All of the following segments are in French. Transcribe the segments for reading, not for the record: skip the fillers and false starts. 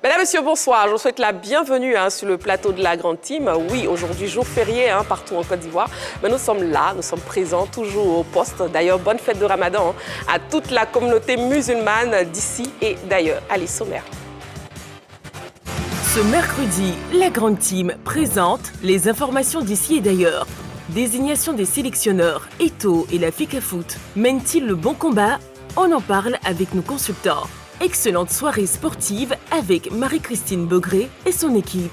Mesdames, Messieurs, bonsoir. Je vous souhaite la bienvenue sur le plateau de la Grande Team. Oui, aujourd'hui, jour férié partout en Côte d'Ivoire. Mais nous sommes là, nous sommes présents, toujours au poste. D'ailleurs, bonne fête de Ramadan à toute la communauté musulmane d'ici et d'ailleurs. Allez, sommaire. Ce mercredi, la Grande Team présente les informations d'ici et d'ailleurs. Désignation des sélectionneurs, Eto'o et la FECAFOOT mènent-ils le bon combat? On en parle avec nos consultants. Excellente soirée sportive avec Marie-Christine Bogré et son équipe.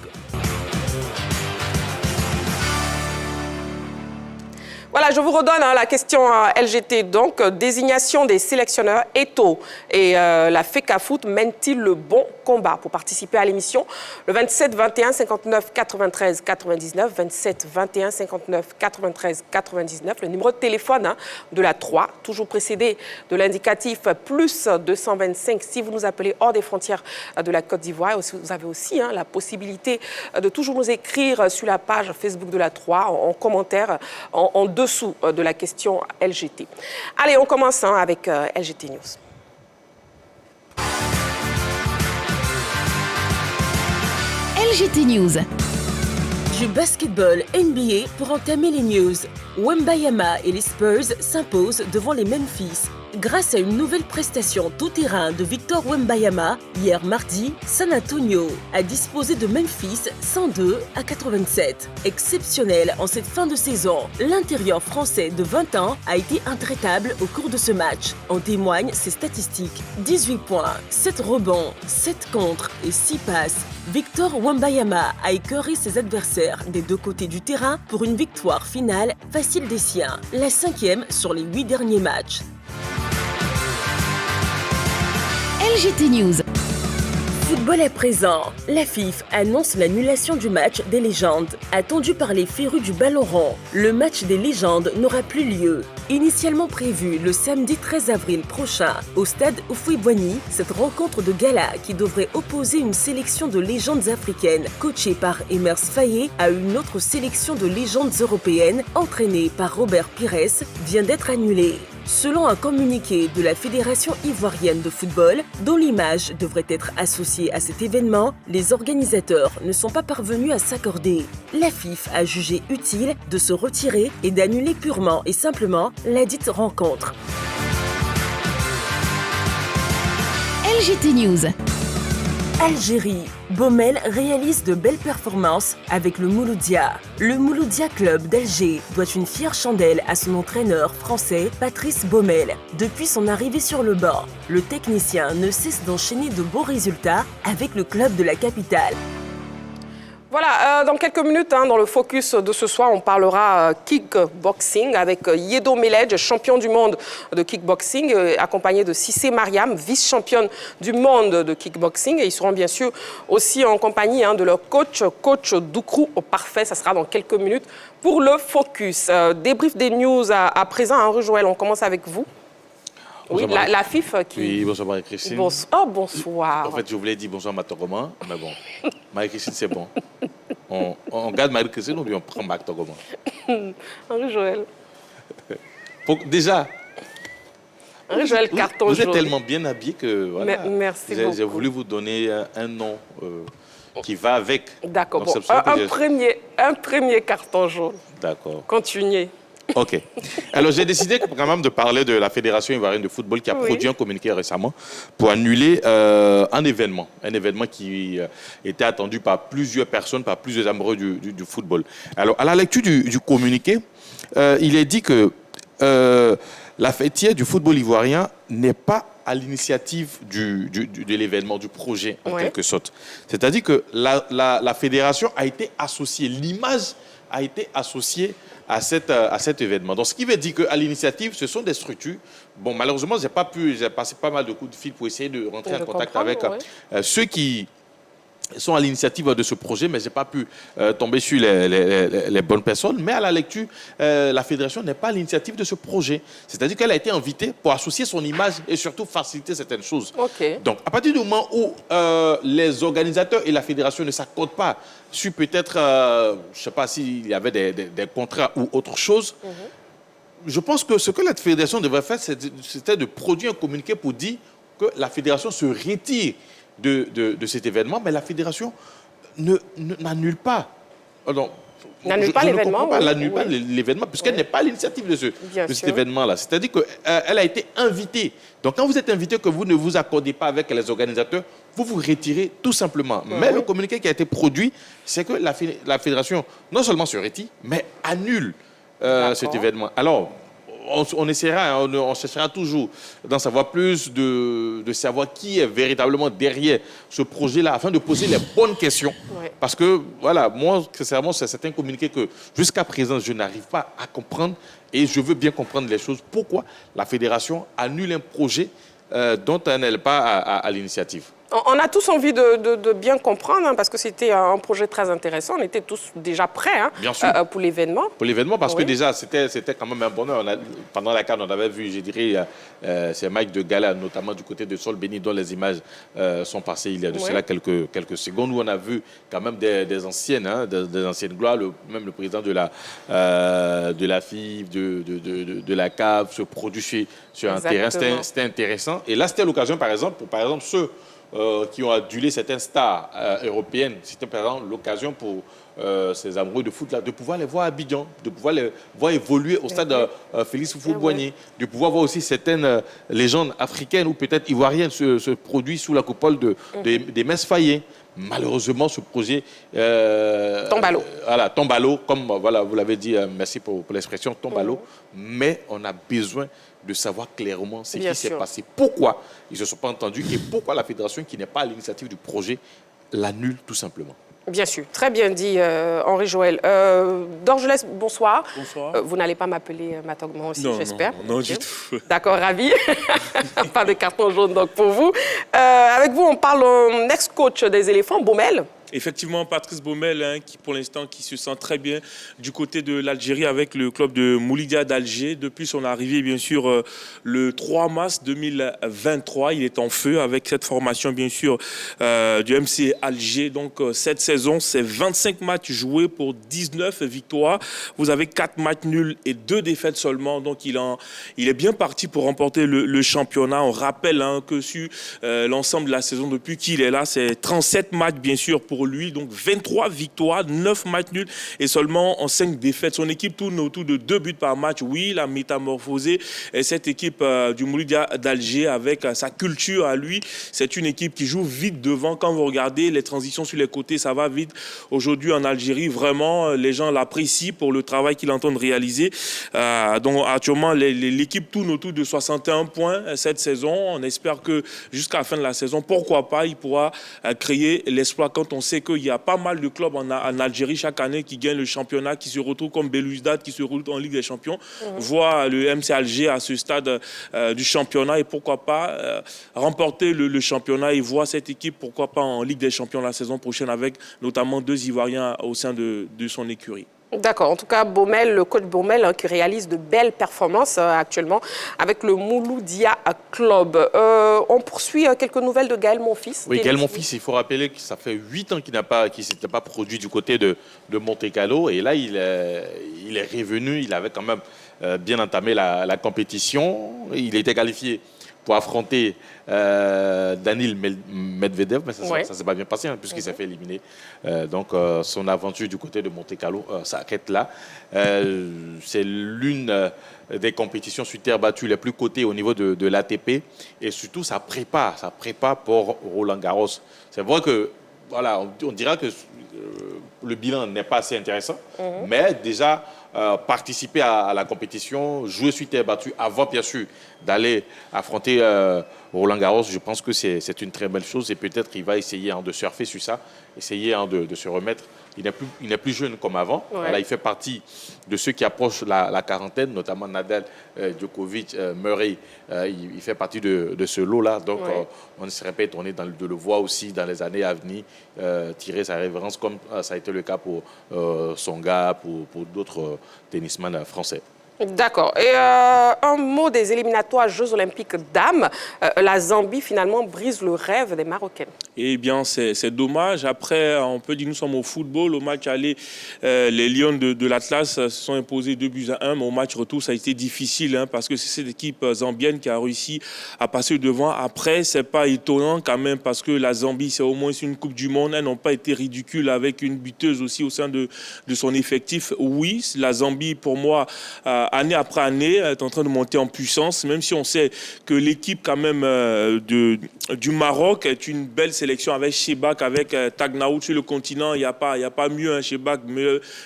Voilà, je vous redonne la question LGT. Donc, désignation des sélectionneurs, Eto'o et la FECAFOOT mènent-ils le bon combat? Pour participer à l'émission, le 27 21 59 93 99, 27 21 59 93 99, le numéro de téléphone de la 3, toujours précédé de l'indicatif plus 225 si vous nous appelez hors des frontières de la Côte d'Ivoire. Vous avez aussi la possibilité de toujours nous écrire sur la page Facebook de la 3 en commentaire en dessous de la question LGT. Allez, on commence avec LGT News. LGT News. Du basketball NBA pour entamer les news. Wembayama et les Spurs s'imposent devant les Memphis. Grâce à une nouvelle prestation tout-terrain de Victor Wembayama, hier mardi, San Antonio a disposé de Memphis 102-87. Exceptionnel en cette fin de saison, l'intérieur français de 20 ans a été intraitable au cours de ce match. En témoignent ses statistiques. 18 points, 7 rebonds, 7 contres et 6 passes. Victor Wembayama a écœuré ses adversaires des deux côtés du terrain pour une victoire finale facile des siens, la 5e sur les 8 derniers matchs. LGT News. Football à présent. La FIFA annonce l'annulation du match des légendes. Attendu par les férus du ballon rond, le match des légendes n'aura plus lieu. Initialement prévu le samedi 13 avril prochain au stade Houphouët-Boigny, cette rencontre de gala qui devrait opposer une sélection de légendes africaines coachée par Emers Faé à une autre sélection de légendes européennes entraînée par Robert Pires vient d'être annulée. Selon un communiqué de la Fédération ivoirienne de football, dont l'image devrait être associée à cet événement, les organisateurs ne sont pas parvenus à s'accorder. La FIFA a jugé utile de se retirer et d'annuler purement et simplement ladite rencontre. LGT News. Algérie. Baumel réalise de belles performances avec le Mouloudia. Le Mouloudia Club d'Alger doit une fière chandelle à son entraîneur français Patrice Baumel. Depuis son arrivée sur le banc, le technicien ne cesse d'enchaîner de bons résultats avec le club de la capitale. Voilà, dans quelques minutes, dans le focus de ce soir, on parlera kickboxing avec Yedo Meledj, champion du monde de kickboxing, accompagné de Cissé Mariam, vice-championne du monde de kickboxing. Et ils seront bien sûr aussi en compagnie de leur coach Doukrou au parfait. Ça sera dans quelques minutes pour le focus. Débrief des news à présent. Rue Joël, on commence avec vous. Oui, la FIFA qui... Oui, bonsoir Marie-Christine. Bonsoir. En fait, je voulais dire bonsoir Matogoma, mais bon, Marie-Christine, c'est bon. On garde Marie-Christine ou bien on prend Matogoma? Henri Joël. Déjà, Henri Joël, carton jaune. vous êtes tellement bien habillé que voilà, merci beaucoup. J'ai voulu vous donner un nom qui va avec. D'accord, bon, un premier carton jaune. D'accord. Continuez. OK. Alors, j'ai décidé quand même de parler de la Fédération ivoirienne de football qui a produit un communiqué récemment pour annuler un événement qui était attendu par plusieurs personnes, par plusieurs amoureux du football. Alors, à la lecture du communiqué, il est dit que la fêtière du football ivoirien n'est pas à l'initiative de l'événement, du projet, en quelque sorte. C'est-à-dire que la fédération a été associée, l'image a été associée à cet événement. Donc, ce qui veut dire qu'à l'initiative, ce sont des structures. Bon, malheureusement, j'ai passé pas mal de coups de fil pour essayer de rentrer en contact avec ceux qui sont à l'initiative de ce projet, mais je n'ai pas pu tomber sur les bonnes personnes. Mais à la lecture, la fédération n'est pas à l'initiative de ce projet. C'est-à-dire qu'elle a été invitée pour associer son image et surtout faciliter certaines choses. Donc, à partir du moment où les organisateurs et la fédération ne s'accordent pas sur peut-être, je ne sais pas s'il y avait des contrats ou autre chose, je pense que ce que la fédération devrait faire, c'était de produire un communiqué pour dire que la fédération se retire de cet événement, mais la fédération n'annule pas. N'annule pas l'événement. N'annule pas l'événement, puisqu'elle n'est pas à l'initiative de cet événement-là. C'est-à-dire qu'elle a été invitée. Donc, quand vous êtes invité, que vous ne vous accordez pas avec les organisateurs, vous vous retirez tout simplement. Mais le communiqué qui a été produit, c'est que la fédération, non seulement se retire, mais annule cet événement. Alors, on essaiera, on cherchera toujours d'en savoir plus, de savoir qui est véritablement derrière ce projet-là, afin de poser les bonnes questions. Parce que, voilà, moi, sincèrement, c'est certains communiqués que, jusqu'à présent, je n'arrive pas à comprendre. Et je veux bien comprendre les choses. Pourquoi la fédération annule un projet dont elle n'est pas à l'initiative? On a tous envie de bien comprendre, hein, parce que c'était un projet très intéressant. On était tous déjà prêts pour l'événement. Pour l'événement, parce que déjà, c'était quand même un bonheur. Pendant la CAN, on avait vu, je dirais, ces matchs de gala, notamment du côté de Sol Béni, dont les images sont passées il y a de cela quelques secondes, où on a vu quand même des anciennes, des anciennes gloires, même le président de la FIF, de la CAF, se produire sur un terrain. C'était intéressant. Et là, c'était l'occasion, par exemple, ceux qui ont adulé certaines stars européennes. C'était par exemple l'occasion pour ces amoureux de foot là, de pouvoir les voir à Abidjan, de pouvoir les voir évoluer au stade Félix Houphouët-Boigny, de pouvoir voir aussi certaines légendes africaines ou peut-être ivoiriennes se produire sous la coupole des Messes Fayet. Malheureusement, ce projet tombe à l'eau. Tombe à l'eau, comme vous l'avez dit, merci pour l'expression, tombe à l'eau. Mais on a besoin de savoir clairement ce qui s'est passé. Pourquoi ils ne se sont pas entendus et pourquoi la fédération, qui n'est pas à l'initiative du projet, l'annule tout simplement. Bien sûr, très bien dit, Henri Joël. Dorgelès, bonsoir. Bonsoir. Vous n'allez pas m'appeler Matogman aussi, j'espère? Non, du tout. D'accord, ravi. Pas de carton jaune donc pour vous. Avec vous, on parle ex-coach des éléphants, Baumel. Effectivement, Patrice Baumel, qui pour l'instant qui se sent très bien du côté de l'Algérie avec le club de Moulidia d'Alger. Depuis son arrivée, bien sûr, le 3 mars 2023, il est en feu avec cette formation, bien sûr, du MC Alger. Donc, cette saison, c'est 25 matchs joués pour 19 victoires. Vous avez 4 matchs nuls et 2 défaites seulement. Donc, il est bien parti pour remporter le championnat. On rappelle que sur l'ensemble de la saison, depuis qu'il est là, c'est 37 matchs, bien sûr, pour lui, donc 23 victoires, 9 matchs nuls et seulement en 5 défaites. Son équipe tourne autour de 2 buts par match. Oui, il a métamorphosé cette équipe du Moulidia d'Alger avec sa culture à lui. C'est une équipe qui joue vite devant. Quand vous regardez les transitions sur les côtés, ça va vite. Aujourd'hui, en Algérie, vraiment, les gens l'apprécient pour le travail qu'il entend réaliser. Donc, actuellement, l'équipe tourne autour de 61 points cette saison. On espère que jusqu'à la fin de la saison, pourquoi pas, il pourra créer l'exploit quand on sait qu'il y a pas mal de clubs en Algérie chaque année qui gagnent le championnat, qui se retrouvent comme Belouizdad, qui se retrouvent en Ligue des Champions, voient le MC Alger à ce stade du championnat et pourquoi pas remporter le championnat et voir cette équipe, pourquoi pas en Ligue des Champions la saison prochaine avec notamment 2 Ivoiriens au sein de son écurie. D'accord. En tout cas, Baumel, le coach Baumel, qui réalise de belles performances actuellement avec le Mouloudia Club. On poursuit quelques nouvelles de Gaël Monfils. Oui, Gaël Monfils, il faut rappeler que ça fait 8 ans qu'il ne s'était pas produit du côté de Monte-Carlo. Et là, il est revenu. Il avait quand même bien entamé la compétition. Il était qualifié pour affronter Daniil Medvedev, mais ça ne s'est pas bien passé puisqu'il s'est fait éliminer. Donc son aventure du côté de Monte-Carlo s'arrête là. C'est l'une des compétitions sur terre battue les plus cotées au niveau de l'ATP et surtout ça prépare pour Roland Garros. C'est vrai que voilà, on dira que le bilan n'est pas assez intéressant, mais déjà participer à la compétition, jouer sur terre battue avant bien sûr d'aller affronter Roland Garros, je pense que c'est une très belle chose et peut-être qu'il va essayer de surfer sur ça, essayer de se remettre. Il n'est plus jeune comme avant. Ouais. Voilà, il fait partie de ceux qui approchent la quarantaine, notamment Nadal, Djokovic, Murray. Il fait partie de ce lot-là. Donc, on ne serait pas étonné de le voir aussi dans les années à venir tirer sa révérence, comme ça a été le cas pour Tsonga, pour d'autres tennisman français. D'accord. Et un mot des éliminatoires Jeux Olympiques dames. La Zambie, finalement, brise le rêve des Marocaines. Eh bien, c'est dommage. Après, on peut dire que nous sommes au football. Au match aller, les Lions de l'Atlas se sont imposés 2-1. Mais au match retour, ça a été difficile parce que c'est cette équipe zambienne qui a réussi à passer devant. Après, c'est pas étonnant quand même parce que la Zambie, c'est au moins une Coupe du Monde. Elles n'ont pas été ridicules avec une buteuse aussi au sein de son effectif. Oui, la Zambie, pour moi, année après année, est en train de monter en puissance, même si on sait que l'équipe quand même du Maroc est une belle sélection avec Chebak, avec Tagnaout sur le continent. Il n'y a pas mieux, Chebak,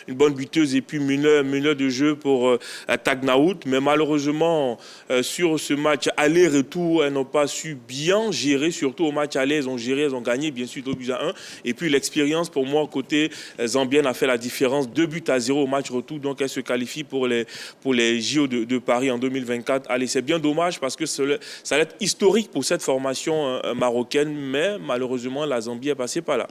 une bonne buteuse et puis meneur de jeu pour Tagnaout. Mais malheureusement, sur ce match aller-retour, elles n'ont pas su bien gérer, surtout au match aller, elles ont géré, elles ont gagné, bien sûr, 2-1. Et puis l'expérience, pour moi, côté zambienne, a fait la différence. 2-0 au match retour, donc elles se qualifient pour les JO de Paris en 2024. Allez, c'est bien dommage parce que ça va être historique pour cette formation marocaine, mais malheureusement, la Zambie est passée par là.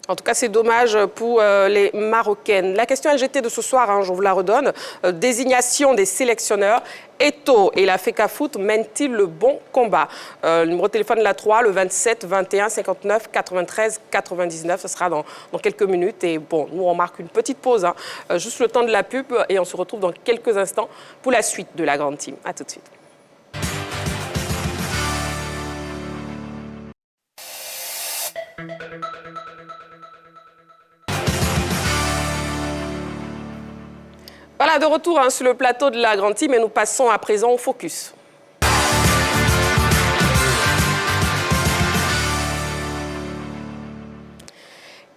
En tout cas, c'est dommage pour les Marocaines. La question LGT de ce soir, je vous la redonne. Désignation des sélectionneurs. Eto'o et la FECAFOOT mènent-ils le bon combat? Le numéro de téléphone de la 3, le 27 21 59 93 99. Ce sera dans quelques minutes. Et bon, nous, on marque une petite pause, juste le temps de la pub. Et on se retrouve dans quelques instants pour la suite de la grande team. À tout de suite. Voilà, de retour sur le plateau de la grande team et nous passons à présent au focus.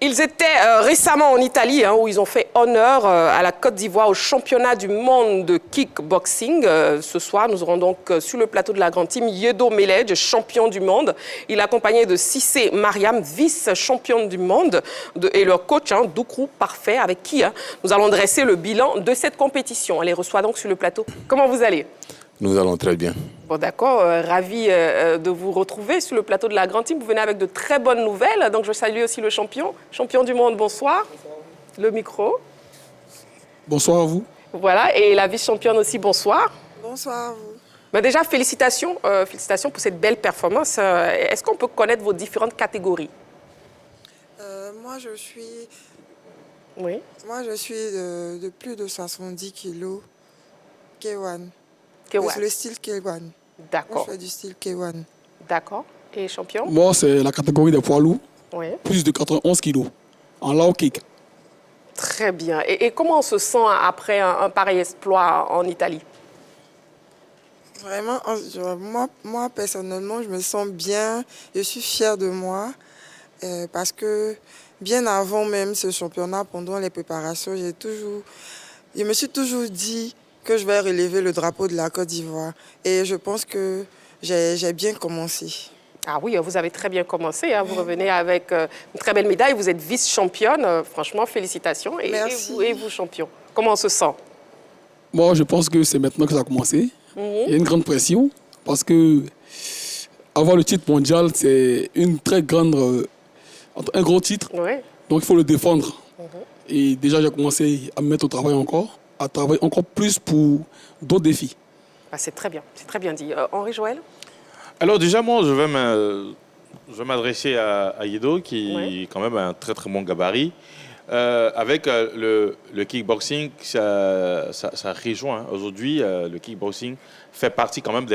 Ils étaient récemment en Italie où ils ont fait honneur à la Côte d'Ivoire au championnat du monde de kickboxing. Ce soir, nous aurons donc sur le plateau de la grande team Yedo Meledj, champion du monde. Il est accompagné de Cissé Mariam, vice-championne du monde, et leur coach, Doukrou Parfait, avec qui nous allons dresser le bilan de cette compétition. On les reçoit donc sur le plateau. Comment vous allez ? Nous allons très bien. Bon, d'accord, ravi de vous retrouver sur le plateau de la grande team. Vous venez avec de très bonnes nouvelles. Donc, je salue aussi le champion du monde. Bonsoir. Le micro. Bonsoir à vous. Voilà, et la vice-championne aussi, bonsoir. Bonsoir à vous. Ben déjà, félicitations pour cette belle performance. Est-ce qu'on peut connaître vos différentes catégories? Moi, je suis Oui. de plus de 70 kilos K1. K1. C'est le style K1. D'accord. Je fais du style K1. D'accord. Et champion? Moi, c'est la catégorie des poids lourds, Oui. plus de 91 kilos, en low kick. Très bien. Et comment on se sent après un pareil exploit en Italie? Vraiment, moi, personnellement, je me sens bien. Je suis fière de moi parce que bien avant même ce championnat, pendant les préparations, je me suis toujours dit que je vais relever le drapeau de la Côte d'Ivoire. Et je pense que j'ai bien commencé. Ah oui, vous avez très bien commencé. Vous revenez avec une très belle médaille. Vous êtes vice-championne. Franchement, félicitations. Merci. Et vous, champion. Comment on se sent? Moi, je pense que c'est maintenant que ça a commencé. Il y a une grande pression parce que avoir le titre mondial, c'est un gros titre. Oui. Donc, il faut le défendre. Et déjà, j'ai commencé à me mettre au travail à travailler encore plus pour d'autres défis. C'est très bien dit. Henri Joël? Alors déjà, moi, je vais m'adresser à Yedo, qui est quand même un très très bon gabarit. Avec le kickboxing, ça rejoint. Aujourd'hui, le kickboxing fait partie quand même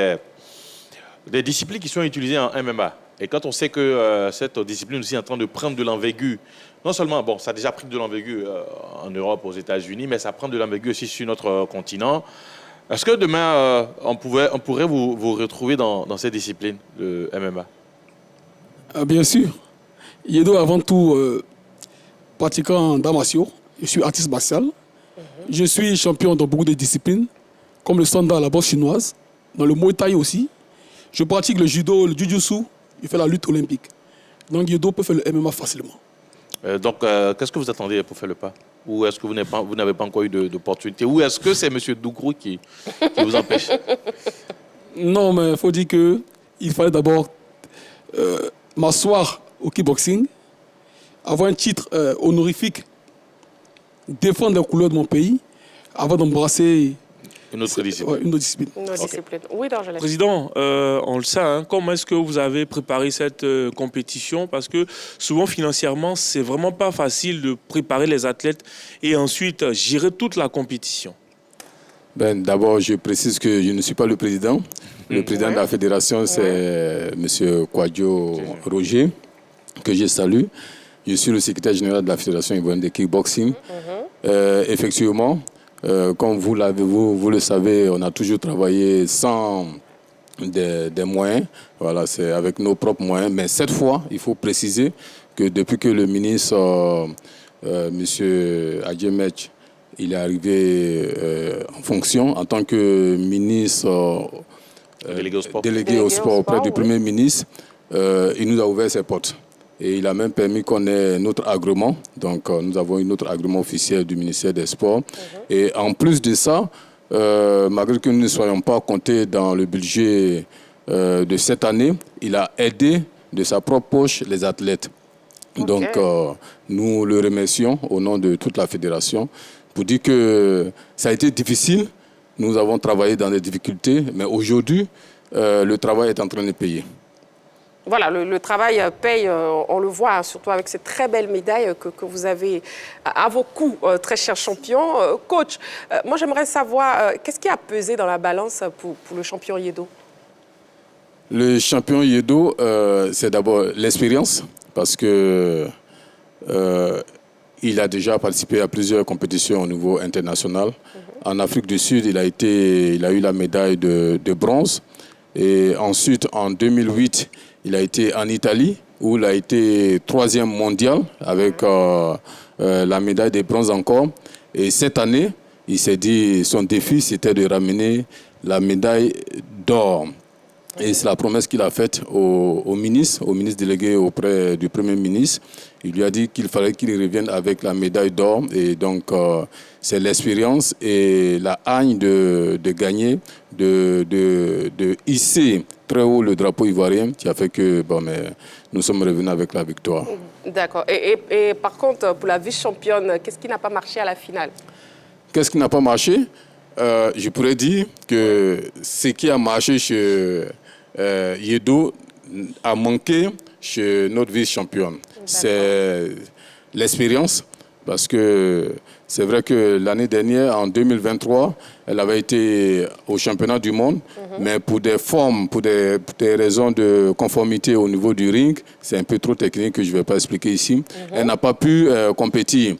des disciplines qui sont utilisées en MMA. Et quand on sait que cette discipline aussi est en train de prendre de l'envergure, non seulement, bon, ça a déjà pris de l'envergure en Europe, aux États-Unis, mais ça prend de l'envergure aussi sur notre continent. Est-ce que demain, on pourrait vous retrouver dans cette discipline, le MMA? Bien sûr. Yedo, avant tout, pratiquant d'arts martiaux. Je suis artiste martial. Je suis champion dans beaucoup de disciplines, comme le sanda, la boxe chinoise, dans le Muay Thai aussi. Je pratique le judo, le jujutsu, je fais la lutte olympique. Donc Yedo peut faire le MMA facilement. Donc, qu'est-ce que vous attendez pour faire le pas? Ou est-ce que vous n'avez pas encore eu d'opportunité? Ou est-ce que c'est M. Doukrou qui vous empêche? Non, mais il faut dire qu'il fallait d'abord m'asseoir au kickboxing, avoir un titre honorifique, défendre les couleurs de mon pays, avant d'embrasser Une autre discipline. Ouais, une autre discipline. Une autre discipline. Oui, non, je laisse. Président, on le sait, hein, comment est-ce que vous avez préparé cette compétition? Parce que souvent, financièrement, c'est vraiment pas facile de préparer les athlètes et ensuite gérer toute la compétition. D'abord, je précise que je ne suis pas le président. Le président de la fédération, c'est M. Kwadjo Roger, que je salue. Je suis le secrétaire général de la fédération ivoirienne de kickboxing. Effectivement, comme vous le savez, on a toujours travaillé sans des moyens. Voilà, c'est avec nos propres moyens. Mais cette fois, il faut préciser que depuis que le ministre, M. Adjemech, il est arrivé en fonction en tant que ministre délégué au sport auprès du Premier ministre, il nous a ouvert ses portes. Et il a même permis qu'on ait notre agrément. Donc, nous avons eu notre agrément officiel du ministère des Sports. Et en plus de ça, malgré que nous ne soyons pas comptés dans le budget de cette année, il a aidé de sa propre poche les athlètes. Donc, nous le remercions au nom de toute la fédération pour dire que ça a été difficile. Nous avons travaillé dans des difficultés, mais aujourd'hui, le travail est en train de payer. Voilà, le travail paye, on le voit, surtout avec ces très belles médailles que vous avez à vos coups, très cher champion. Coach, moi j'aimerais savoir, qu'est-ce qui a pesé dans la balance pour le champion Yedo? Le champion Yedo, c'est d'abord l'expérience, parce que il a déjà participé à plusieurs compétitions au niveau international. En Afrique du Sud, il a eu la médaille de bronze. Et ensuite, en 2008, il a été en Italie, où il a été 3e mondial avec la médaille de bronze encore. Et cette année, il s'est dit, son défi, c'était de ramener la médaille d'or. Et c'est la promesse qu'il a faite au ministre délégué auprès du Premier ministre. Il lui a dit qu'il fallait qu'il revienne avec la médaille d'or. Et donc, c'est l'expérience et la haine de gagner, de hisser très haut le drapeau ivoirien qui a fait que nous sommes revenus avec la victoire. D'accord. Et par contre, pour la vice-championne, qu'est-ce qui n'a pas marché à la finale? Qu'est-ce qui n'a pas marché? Je pourrais dire que ce qui a marché chez Yedo a manqué chez notre vice-championne. C'est l'expérience, parce que c'est vrai que l'année dernière, en 2023, elle avait été au championnat du monde, mais pour des formes, pour des raisons de conformité au niveau du ring, c'est un peu trop technique que je ne vais pas expliquer ici. Elle n'a pas pu compétir.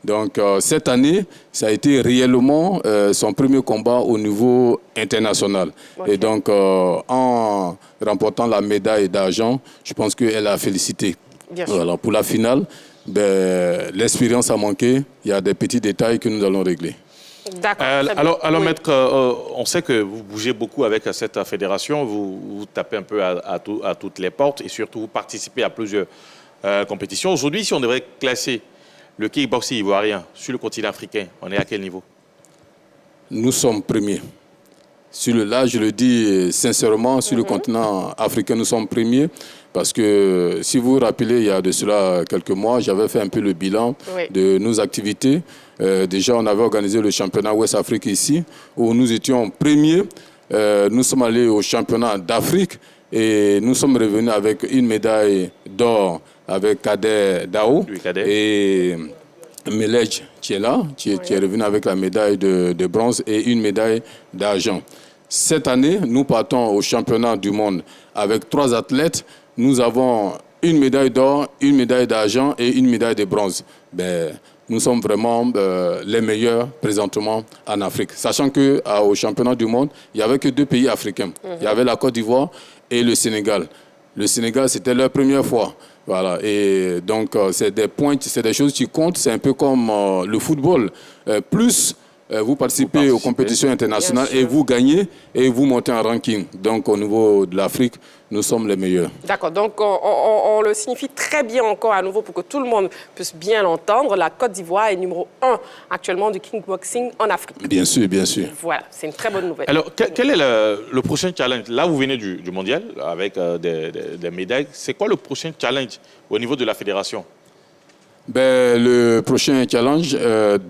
Donc, cette année, ça a été réellement son premier combat au niveau international. Et donc, en remportant la médaille d'argent, je pense qu'elle a félicité. Voilà, pour la finale, l'expérience a manqué. Il y a des petits détails que nous allons régler. D'accord. Alors oui. Maître, on sait que vous bougez beaucoup avec cette fédération. Vous tapez un peu à toutes les portes et surtout vous participez à plusieurs compétitions. Aujourd'hui, si on devrait classer le kickboxing ivoirien sur le continent africain, on est à quel niveau? Nous sommes premiers. Là, je le dis sincèrement, sur le continent africain, nous sommes premiers. Parce que, si vous vous rappelez, il y a de cela quelques mois, j'avais fait un peu le bilan de nos activités. Déjà, on avait organisé le championnat Ouest Afrique ici, où nous étions premiers. Nous sommes allés au championnat d'Afrique et nous sommes revenus avec une médaille d'or avec Kader Dao et Melej qui est là, qui est revenu avec la médaille de bronze et une médaille d'argent. Cette année, nous partons au championnat du monde avec 3 athlètes. Nous avons une médaille d'or, une médaille d'argent et une médaille de bronze. Nous sommes vraiment les meilleurs présentement en Afrique. Sachant qu'au championnat du monde, il n'y avait que 2 pays africains. Il y avait la Côte d'Ivoire et le Sénégal. Le Sénégal, c'était leur première fois. Voilà. Et donc, c'est des points, c'est des choses qui comptent. C'est un peu comme le football. Plus vous participez aux compétitions internationales et vous gagnez et vous montez en ranking. Donc, au niveau de l'Afrique, nous sommes les meilleurs. D'accord. Donc, on le signifie très bien encore à nouveau pour que tout le monde puisse bien l'entendre. La Côte d'Ivoire est numéro 1 actuellement du kickboxing en Afrique. Bien sûr, bien sûr. Voilà, c'est une très bonne nouvelle. Alors, quel est le prochain challenge? Là, vous venez du mondial avec des médailles. C'est quoi le prochain challenge au niveau de la fédération? Le prochain challenge,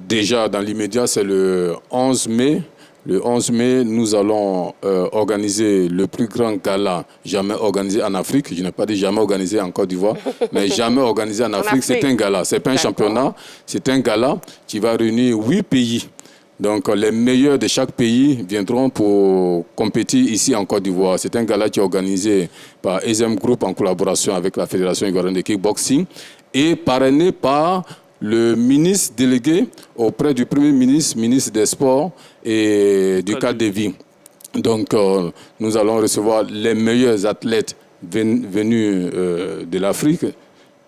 déjà dans l'immédiat, c'est le 11 mai Le 11 mai, nous allons organiser le plus grand gala jamais organisé en Afrique. Je n'ai pas dit jamais organisé en Côte d'Ivoire, mais jamais organisé en Afrique. C'est un gala, ce n'est pas un championnat, c'est un gala qui va réunir 8 pays. Donc, les meilleurs de chaque pays viendront pour compétir ici en Côte d'Ivoire. C'est un gala qui est organisé par ESM Group en collaboration avec la Fédération ivoirienne de kickboxing et parrainé par le ministre délégué auprès du Premier ministre, ministre des Sports et du cadre de vie. Donc, nous allons recevoir les meilleurs athlètes venus de l'Afrique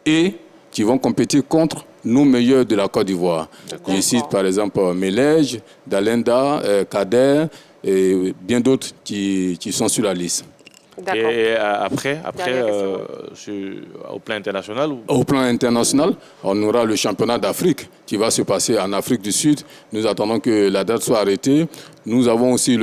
et qui vont compétir contre nos meilleurs de la Côte d'Ivoire. Je cite par exemple Melej, Dalenda, Kader et bien d'autres qui sont sur la liste. Et après au plan international Au plan international, on aura le championnat d'Afrique qui va se passer en Afrique du Sud. Nous attendons que la date soit arrêtée. Nous avons aussi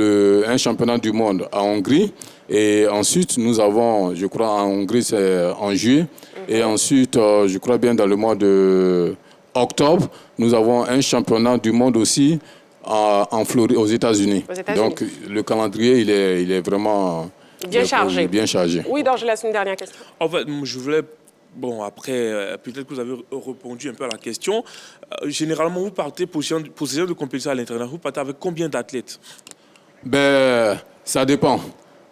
un championnat du monde en Hongrie. Et ensuite, nous avons, je crois, en Hongrie, c'est en juillet. Et ensuite, je crois bien dans le mois d'octobre, nous avons un championnat du monde aussi en Floride, aux États-Unis. Donc, le calendrier, il est vraiment bien chargé. Bien chargé. Oui, donc je laisse une dernière question. En fait, je voulais... Bon, après, peut-être que vous avez répondu un peu à la question. Généralement, vous partez pour ce genre de compétition à l'international, vous partez avec combien d'athlètes? Ben, ça dépend.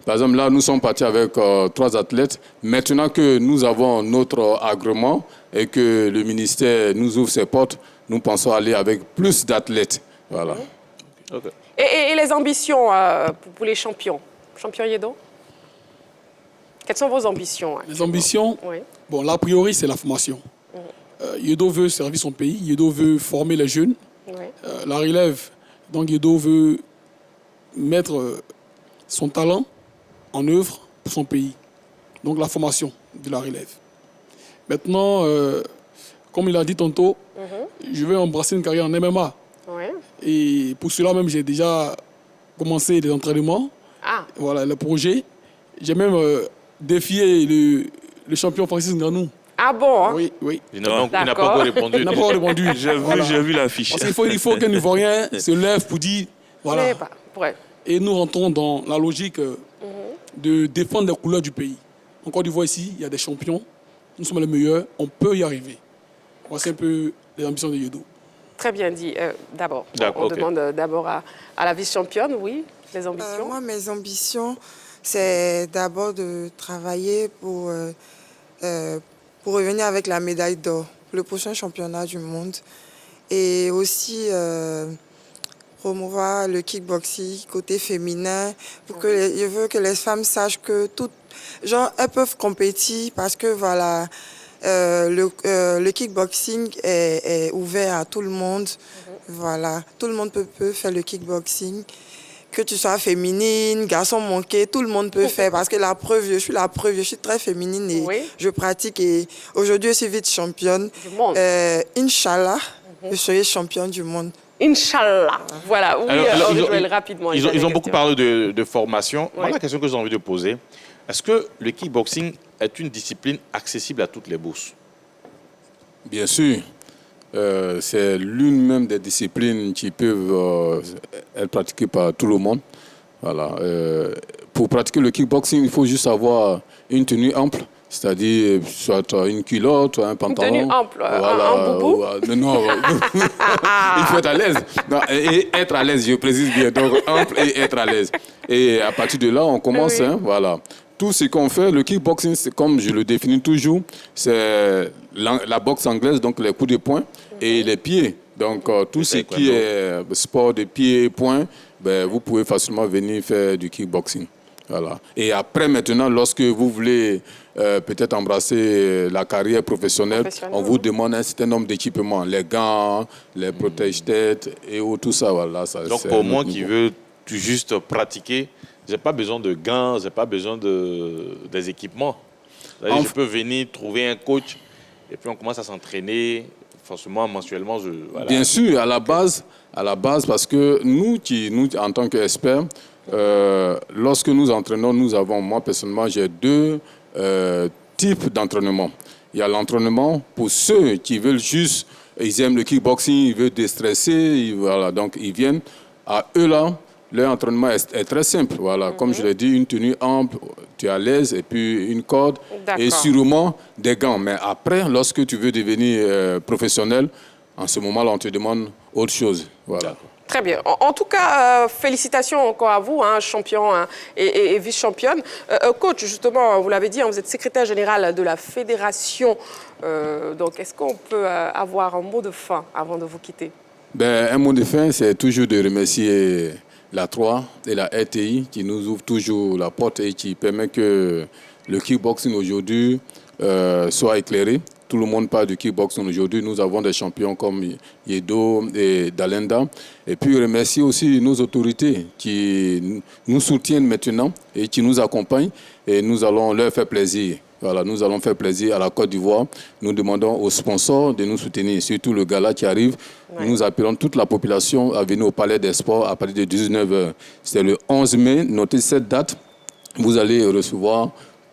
Par exemple, là, nous sommes partis avec 3 athlètes. Maintenant que nous avons notre agrément et que le ministère nous ouvre ses portes, nous pensons aller avec plus d'athlètes. Voilà. Okay. Et les ambitions pour les champions? Champion Yedo? Quelles sont vos ambitions? Les ambitions, oui. Bon, l'a priori, c'est la formation. Yedo veut servir son pays, Yedo veut former les jeunes. Oui. La relève, donc Yedo veut mettre son talent en œuvre pour son pays. Donc la formation de la relève. Maintenant, comme il a dit tantôt, je vais embrasser une carrière en MMA. Oui. Et pour cela même, j'ai déjà commencé les entraînements. Ah. Voilà, le projet. J'ai même défié le champion Francis Ngannou. Ah bon, hein? Oui, oui. Il n'a pas encore répondu. Il n'a pas encore répondu. J'ai vu l'affiche. Parce qu'il faut qu'un Ivoirien se lève pour dire, voilà. Ouais. Et nous rentrons dans la logique de défendre les couleurs du pays. En Côte d'Ivoire, ici, il y a des champions. Nous sommes les meilleurs. On peut y arriver. Voici un peu les ambitions de Yedo. Très bien dit. D'abord, on demande d'abord à la vice-championne, oui, les ambitions. Moi, mes ambitions, c'est d'abord de travailler pour revenir avec la médaille d'or pour le prochain championnat du monde. Et aussi promouvoir le kickboxing côté féminin. Je veux que les femmes sachent que elles peuvent compétir parce que voilà, le kickboxing est ouvert à tout le monde. Voilà, tout le monde peut faire le kickboxing. Que tu sois féminine, garçon manqué, tout le monde peut faire parce que je suis très féminine et je pratique. Et aujourd'hui, je suis vice-championne. Inch'Allah, je serai championne du monde. Inch'Allah. Voilà, oui, alors, rapidement. Ils ont beaucoup parlé de formation. Moi, la question que j'ai envie de poser, est-ce que le kickboxing est une discipline accessible à toutes les bourses? Bien sûr. C'est l'une même des disciplines qui peuvent être pratiquées par tout le monde. Voilà. Pour pratiquer le kickboxing, il faut juste avoir une tenue ample, c'est-à-dire soit une culotte, soit un pantalon. Une tenue ample, voilà, un boubou. Non, il faut être à l'aise. Et être à l'aise, je précise bien. Donc ample et être à l'aise. Et à partir de là, on commence. Hein, voilà. Tout ce qu'on fait, le kickboxing, c'est comme je le définis toujours, c'est la boxe anglaise, donc les coups de poing et les pieds. Donc tout ce qui est sport de pieds et poings, ben, vous pouvez facilement venir faire du kickboxing. Voilà. Et après, maintenant, lorsque vous voulez peut-être embrasser la carrière professionnelle, on vous demande un certain nombre d'équipements, les gants, les protège-têtes et tout ça. Voilà, ça. Donc pour moi qui veux juste pratiquer, je n'ai pas besoin de gants, je n'ai pas besoin des équipements. Je peux venir trouver un coach et puis on commence à s'entraîner forcément mensuellement. Voilà. Bien sûr, à la base, parce que nous en tant qu'experts, lorsque nous entraînons, moi personnellement, j'ai 2 types d'entraînement. Il y a l'entraînement pour ceux qui veulent juste, ils aiment le kickboxing, ils veulent déstresser, voilà, donc ils viennent. À eux là, leur entraînement est très simple. Voilà. Comme je l'ai dit, une tenue ample, tu es à l'aise, et puis une corde, et sûrement des gants. Mais après, lorsque tu veux devenir professionnel, en ce moment-là, on te demande autre chose. Voilà. Très bien. En tout cas, félicitations encore à vous, hein, champion et vice-championne. Coach, justement, vous l'avez dit, hein, vous êtes secrétaire général de la fédération. Donc, est-ce qu'on peut avoir un mot de fin avant de vous quitter? Un mot de fin, c'est toujours de remercier la 3 et la RTI qui nous ouvrent toujours la porte et qui permet que le kickboxing aujourd'hui soit éclairé. Tout le monde parle du kickboxing aujourd'hui. Nous avons des champions comme Yedo et Dalenda. Et puis remercier aussi nos autorités qui nous soutiennent maintenant et qui nous accompagnent. Et nous allons leur faire plaisir. Voilà, nous allons faire plaisir à la Côte d'Ivoire. Nous demandons aux sponsors de nous soutenir, surtout le gala qui arrive. Ouais. Nous appelons toute la population à venir au Palais des Sports à partir de 19h. C'est le 11 mai. Notez cette date. Vous allez recevoir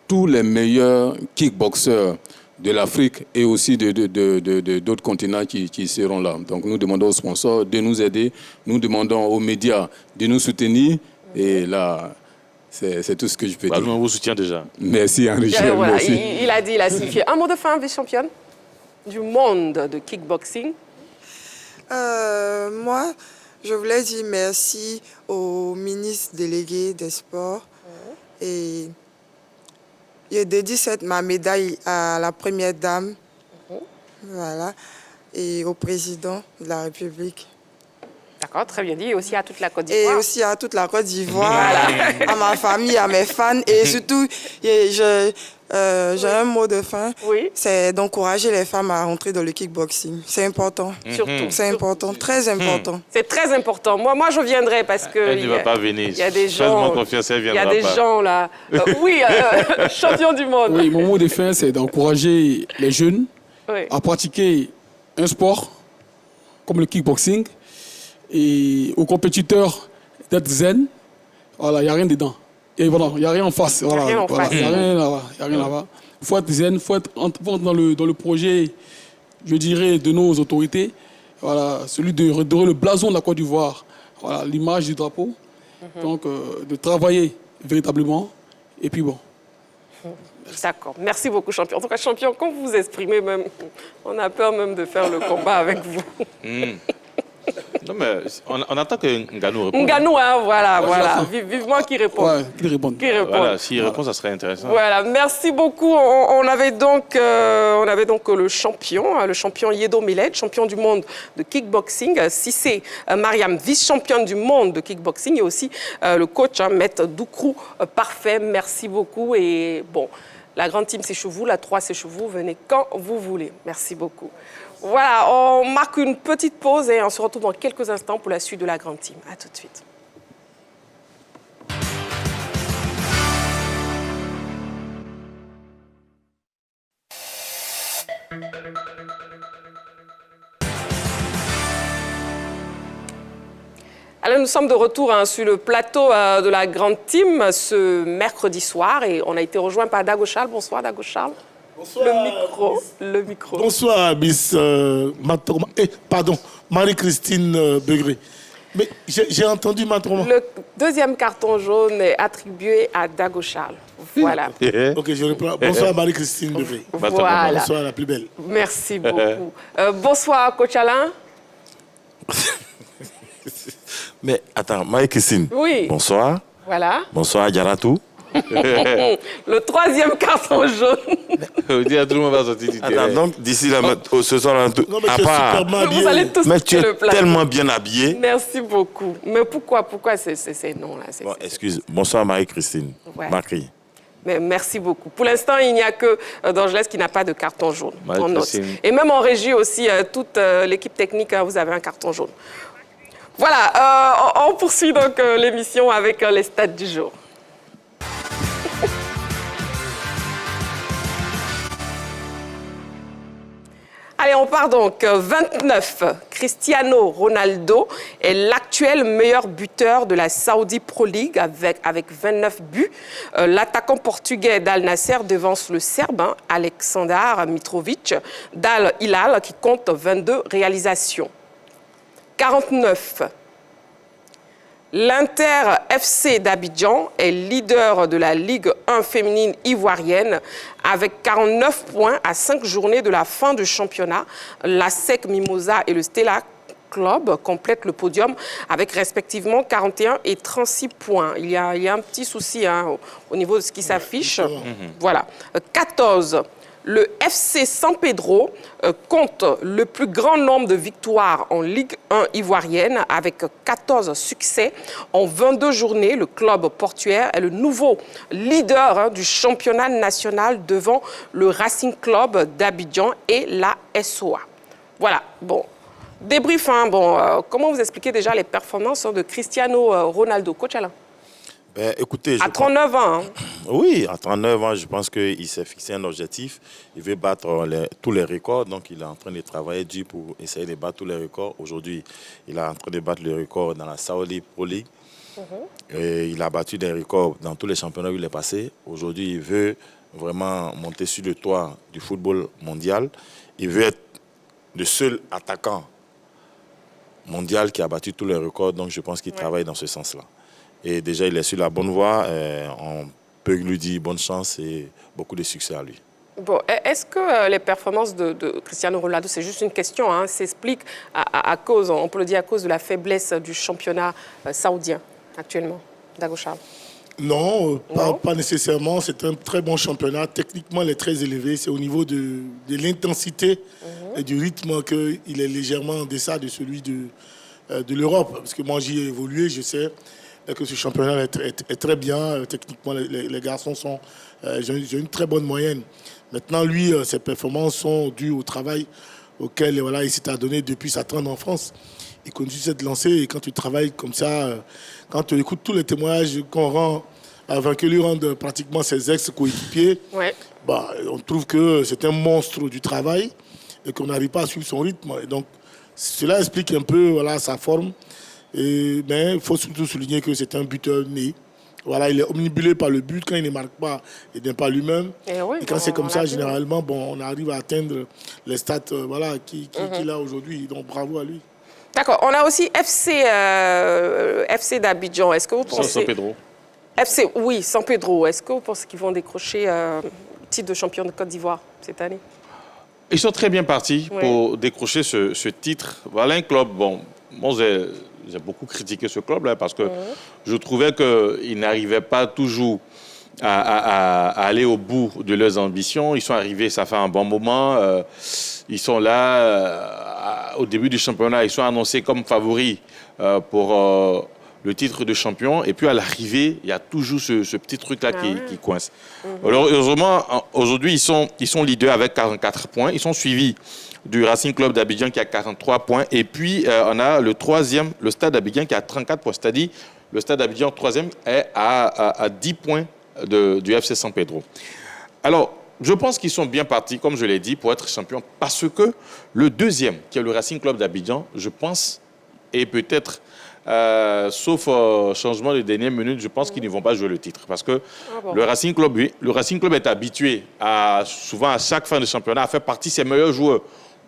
tous les meilleurs kickboxers de l'Afrique et aussi d'autres continents qui seront là. Donc nous demandons aux sponsors de nous aider. Nous demandons aux médias de nous soutenir. Et là... C'est tout ce que je peux dire. On vous soutient déjà. Merci, Henri. Voilà, merci. Il a dit, il a signifié. Un mot de fin, vice-championne du monde de kickboxing. Moi, je voulais dire merci au ministre délégué des Sports. Et je dédie ma médaille à la première dame. Voilà. Et au président de la République. D'accord, très bien dit. Et aussi à toute la Côte d'Ivoire. Et aussi à toute la Côte d'Ivoire, à ma famille, à mes fans. Et surtout, j'ai un mot de fin. Oui. C'est d'encourager les femmes à rentrer dans le kickboxing. C'est important. Surtout. C'est important, très important. C'est très important. Moi, je viendrai parce que... Elle ne va pas venir. Il y a des gens... Confiance, elle viendra il y a des gens là... oui, champion du monde. Oui, mon mot de fin, c'est d'encourager les jeunes à pratiquer un sport comme le kickboxing. Et aux compétiteurs d'être zen, voilà, il n'y a rien dedans. Et voilà, il n'y a rien en face. Voilà, il n'y a rien là-bas. Il faut être zen, il faut être dans le projet, je dirais, de nos autorités. Voilà, celui de redorer le blason de la Côte d'Ivoire, voilà, l'image du drapeau. Donc, de travailler véritablement. Et puis bon. D'accord. Merci beaucoup, champion. En tout cas, champion, quand vous vous exprimez, même, on a peur même de faire le combat avec vous. Non, mais on attend que Nganou réponde. Nganou, hein, voilà. Vivement qu'il réponde. Ouais, qu'il réponde. Voilà, s'il répond, ça serait intéressant. Voilà, merci beaucoup. On avait donc le champion Yedo Miled, champion du monde de kickboxing. Cissé Mariam, vice-championne du monde de kickboxing. Et aussi le coach, Maître Doukrou, parfait. Merci beaucoup. Et bon, la grande team, c'est chez vous. La 3, c'est chez vous. Venez quand vous voulez. Merci beaucoup. Voilà, on marque une petite pause et on se retrouve dans quelques instants pour la suite de la grande team. À tout de suite. Alors, nous sommes de retour sur le plateau de la grande team ce mercredi soir et on a été rejoint par Dago Charles. Bonsoir Dago Charles. Bonsoir, le micro. Bonsoir, Miss Marie-Christine Begré. Mais j'ai entendu Matroma. Le deuxième carton jaune est attribué à Dago Charles. Voilà. Ok, je reprends. Bonsoir, Marie-Christine Begré. Voilà. Bonsoir, la plus belle. Merci beaucoup. Bonsoir, coach Alain. Mais attends, Marie-Christine. Oui. Bonsoir. Voilà. Bonsoir, Yaratou. Le troisième carton jaune. Tout le monde va sortir du terrain. Attends, donc d'ici là, ce soir, à part, vous allez tous mais tu es tellement bien habillé. Merci beaucoup. Mais pourquoi ces noms-là? Bon, excuse. Bonsoir Marie-Christine. Ouais. Macri. Mais merci beaucoup. Pour l'instant, il n'y a que d'Angeles qui n'a pas de carton jaune. On note. Et même en régie aussi, toute l'équipe technique, vous avez un carton jaune. Voilà, on poursuit donc l'émission avec les stats du jour. Allez, on part donc. 29. Cristiano Ronaldo est l'actuel meilleur buteur de la Saudi Pro League avec 29 buts. L'attaquant portugais d'Al Nasser devance le Serbe Aleksandar Mitrovic d'Al Hilal qui compte 22 réalisations. 49. L'Inter FC d'Abidjan est leader de la Ligue 1 féminine ivoirienne avec 49 points à 5 journées de la fin du championnat. La SEC Mimosa et le Stella Club complètent le podium avec respectivement 41 et 36 points. Il y a un petit souci au niveau de ce qui s'affiche. Voilà. 14. Le FC San Pedro compte le plus grand nombre de victoires en Ligue 1 ivoirienne avec 14 succès en 22 journées. Le club portuaire est le nouveau leader du championnat national devant le Racing Club d'Abidjan et la SOA. Voilà, bon. Débrief, comment vous expliquez déjà les performances de Cristiano Ronaldo? Coach Alain. Écoutez, à 39 ans. Oui, à 39 ans, je pense qu'il s'est fixé un objectif. Il veut battre tous les records. Donc, il est en train de travailler dur pour essayer de battre tous les records. Aujourd'hui, il est en train de battre le record dans la Saudi Pro League. Et il a battu des records dans tous les championnats où il est passé. Aujourd'hui, il veut vraiment monter sur le toit du football mondial. Il veut être le seul attaquant mondial qui a battu tous les records. Donc, je pense qu'il travaille dans ce sens-là. Et déjà, il est sur la bonne voie. On peut lui dire bonne chance et beaucoup de succès à lui. Bon, est-ce que les performances de Cristiano Ronaldo, c'est juste une question, s'explique à cause, on peut le dire, à cause de la faiblesse du championnat saoudien actuellement? Dago Charles. Non, pas nécessairement. C'est un très bon championnat. Techniquement, il est très élevé. C'est au niveau de l'intensité et du rythme qu'il est légèrement en deçà de celui de l'Europe. Parce que moi, j'y ai évolué, je sais que ce championnat est très bien. Techniquement, les garçons j'ai une très bonne moyenne. Maintenant, lui, ses performances sont dues au travail auquel il s'est adonné depuis sa tendre enfance. Il continue de lancer et quand tu travailles comme ça, quand tu écoutes tous les témoignages qu'on rend, avant que lui rende pratiquement ses ex-coéquipiers, on trouve que c'est un monstre du travail et qu'on n'arrive pas à suivre son rythme. Et donc, cela explique un peu sa forme. Mais il faut surtout souligner que c'est un buteur né. Il est omnibulé par le but. Quand il ne marque pas, il n'est pas lui-même. Et quand c'est comme ça, généralement, on arrive à atteindre les stats qu'il a aujourd'hui. Donc, bravo à lui. D'accord. On a aussi FC d'Abidjan. Est-ce que vous pensez... San Pedro. FC, oui, San Pedro. Est-ce que vous pensez qu'ils vont décrocher le titre de champion de Côte d'Ivoire cette année? Ils sont très bien partis pour décrocher ce titre. Voilà un club, moi j'ai beaucoup critiqué ce club-là parce que je trouvais qu'ils n'arrivaient pas toujours à aller au bout de leurs ambitions. Ils sont arrivés, ça fait un bon moment. Ils sont là, au début du championnat, ils sont annoncés comme favoris pour le titre de champion. Et puis à l'arrivée, il y a toujours ce petit truc-là qui coince. Alors, heureusement, aujourd'hui, ils sont leaders avec 44 points. Ils sont suivis du Racing Club d'Abidjan qui a 43 points. Et puis, on a le troisième, le Stade d'Abidjan qui a 34 points. C'est-à-dire, le Stade d'Abidjan, troisième, est à 10 points du FC San Pedro. Alors, je pense qu'ils sont bien partis, comme je l'ai dit, pour être champions. Parce que le deuxième, qui est le Racing Club d'Abidjan, je pense, et peut-être, sauf changement de dernière minute, je pense qu'ils ne vont pas jouer le titre. Parce que le Racing Club est habitué, souvent à chaque fin de championnat, à faire partie de ses meilleurs joueurs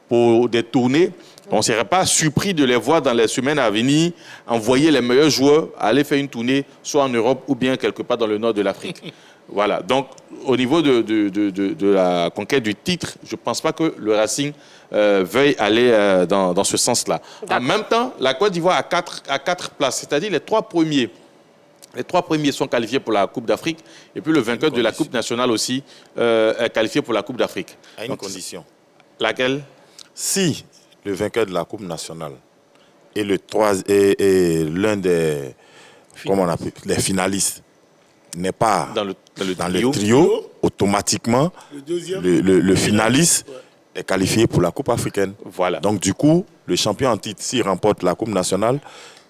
pour des tournées. On ne serait pas surpris de les voir dans les semaines à venir envoyer les meilleurs joueurs aller faire une tournée, soit en Europe ou bien quelque part dans le nord de l'Afrique. Voilà. Donc, au niveau de la conquête du titre, je ne pense pas que le Racing veuille aller dans ce sens-là. En même temps, la Côte d'Ivoire a 4 places, c'est-à-dire les 3 premiers. Les 3 premiers sont qualifiés pour la Coupe d'Afrique et puis le vainqueur de la Coupe nationale aussi est qualifié pour la Coupe d'Afrique. À une condition. Laquelle? Si le vainqueur de la Coupe nationale et l'un des les finalistes n'est pas dans le trio, automatiquement, le finaliste est qualifié pour la Coupe africaine. Voilà. Donc, du coup, le champion en titre, s'il remporte la Coupe nationale,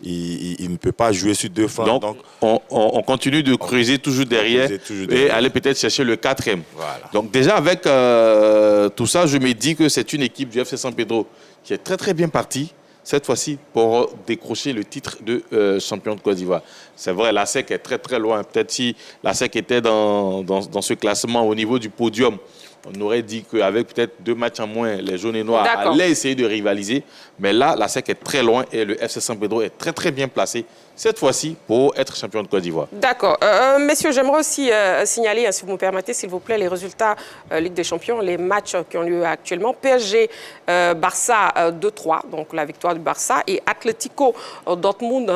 il ne peut pas jouer sur 2 flancs. Donc on continue de creuser toujours derrière et aller peut-être chercher le 4e. Voilà. Donc, déjà, avec tout ça, je me dis que c'est une équipe du FC San Pedro qui est très, très bien partie, cette fois-ci, pour décrocher le titre de champion de Côte d'Ivoire. C'est vrai, la SEC est très, très loin. Peut-être si la SEC était dans ce classement au niveau du podium, on aurait dit qu'avec peut-être 2 matchs en moins, les jaunes et noirs allaient essayer de rivaliser. Mais là, la SEC est très loin et le FC San Pedro est très, très bien placé. cette fois-ci pour être champion de Côte d'Ivoire. D'accord. Messieurs, j'aimerais aussi signaler, si vous me permettez, s'il vous plaît, les résultats Ligue des Champions, les matchs qui ont lieu actuellement. PSG, Barça 2-3, donc la victoire du Barça, et Atlético Dortmund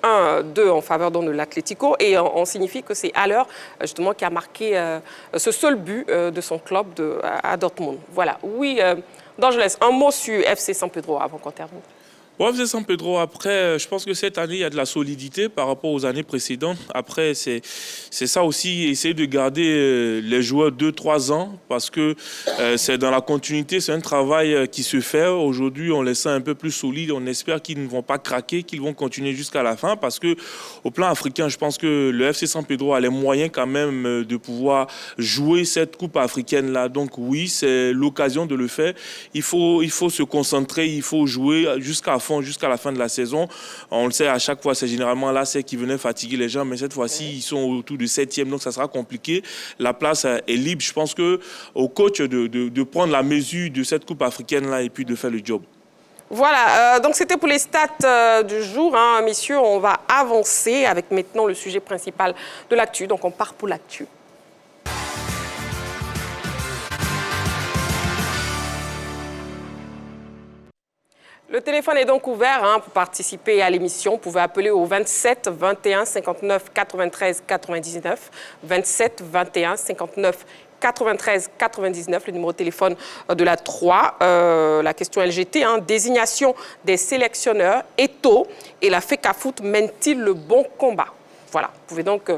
2-1 en faveur de l'Atlético. Et on signifie que c'est Haller, justement, qui a marqué ce seul but de son club à Dortmund. Voilà. Oui, donc je laisse un mot sur FC San Pedro avant qu'on termine. Ouais, FC San Pedro, après, je pense que cette année, il y a de la solidité par rapport aux années précédentes. Après, c'est ça aussi, essayer de garder les joueurs 2-3 ans parce que c'est dans la continuité, c'est un travail qui se fait. Aujourd'hui, on les sent un peu plus solides. On espère qu'ils ne vont pas craquer, qu'ils vont continuer jusqu'à la fin parce que au plan africain, je pense que le FC San Pedro a les moyens quand même de pouvoir jouer cette coupe africaine-là. Donc oui, c'est l'occasion de le faire. Il faut se concentrer, il faut jouer jusqu'à fond, jusqu'à la fin de la saison. On le sait, à chaque fois, c'est généralement là, c'est qui venait fatiguer les gens, mais cette fois-ci, ils sont autour du 7e, donc ça sera compliqué. La place est libre. Je pense qu'au coach de prendre la mesure de cette coupe africaine-là et puis de faire le job. Voilà, donc c'était pour les stats du jour. Hein, messieurs, on va avancer avec maintenant le sujet principal de l'actu. Donc on part pour l'actu. Le téléphone est donc ouvert pour participer à l'émission. Vous pouvez appeler au 27 21 59 93 99. 27 21 59 93 99, le numéro de téléphone de la 3. La question LGT, désignation des sélectionneurs, Eto'o et la FECAFOOT mènent-ils le bon combat? Voilà, vous pouvez donc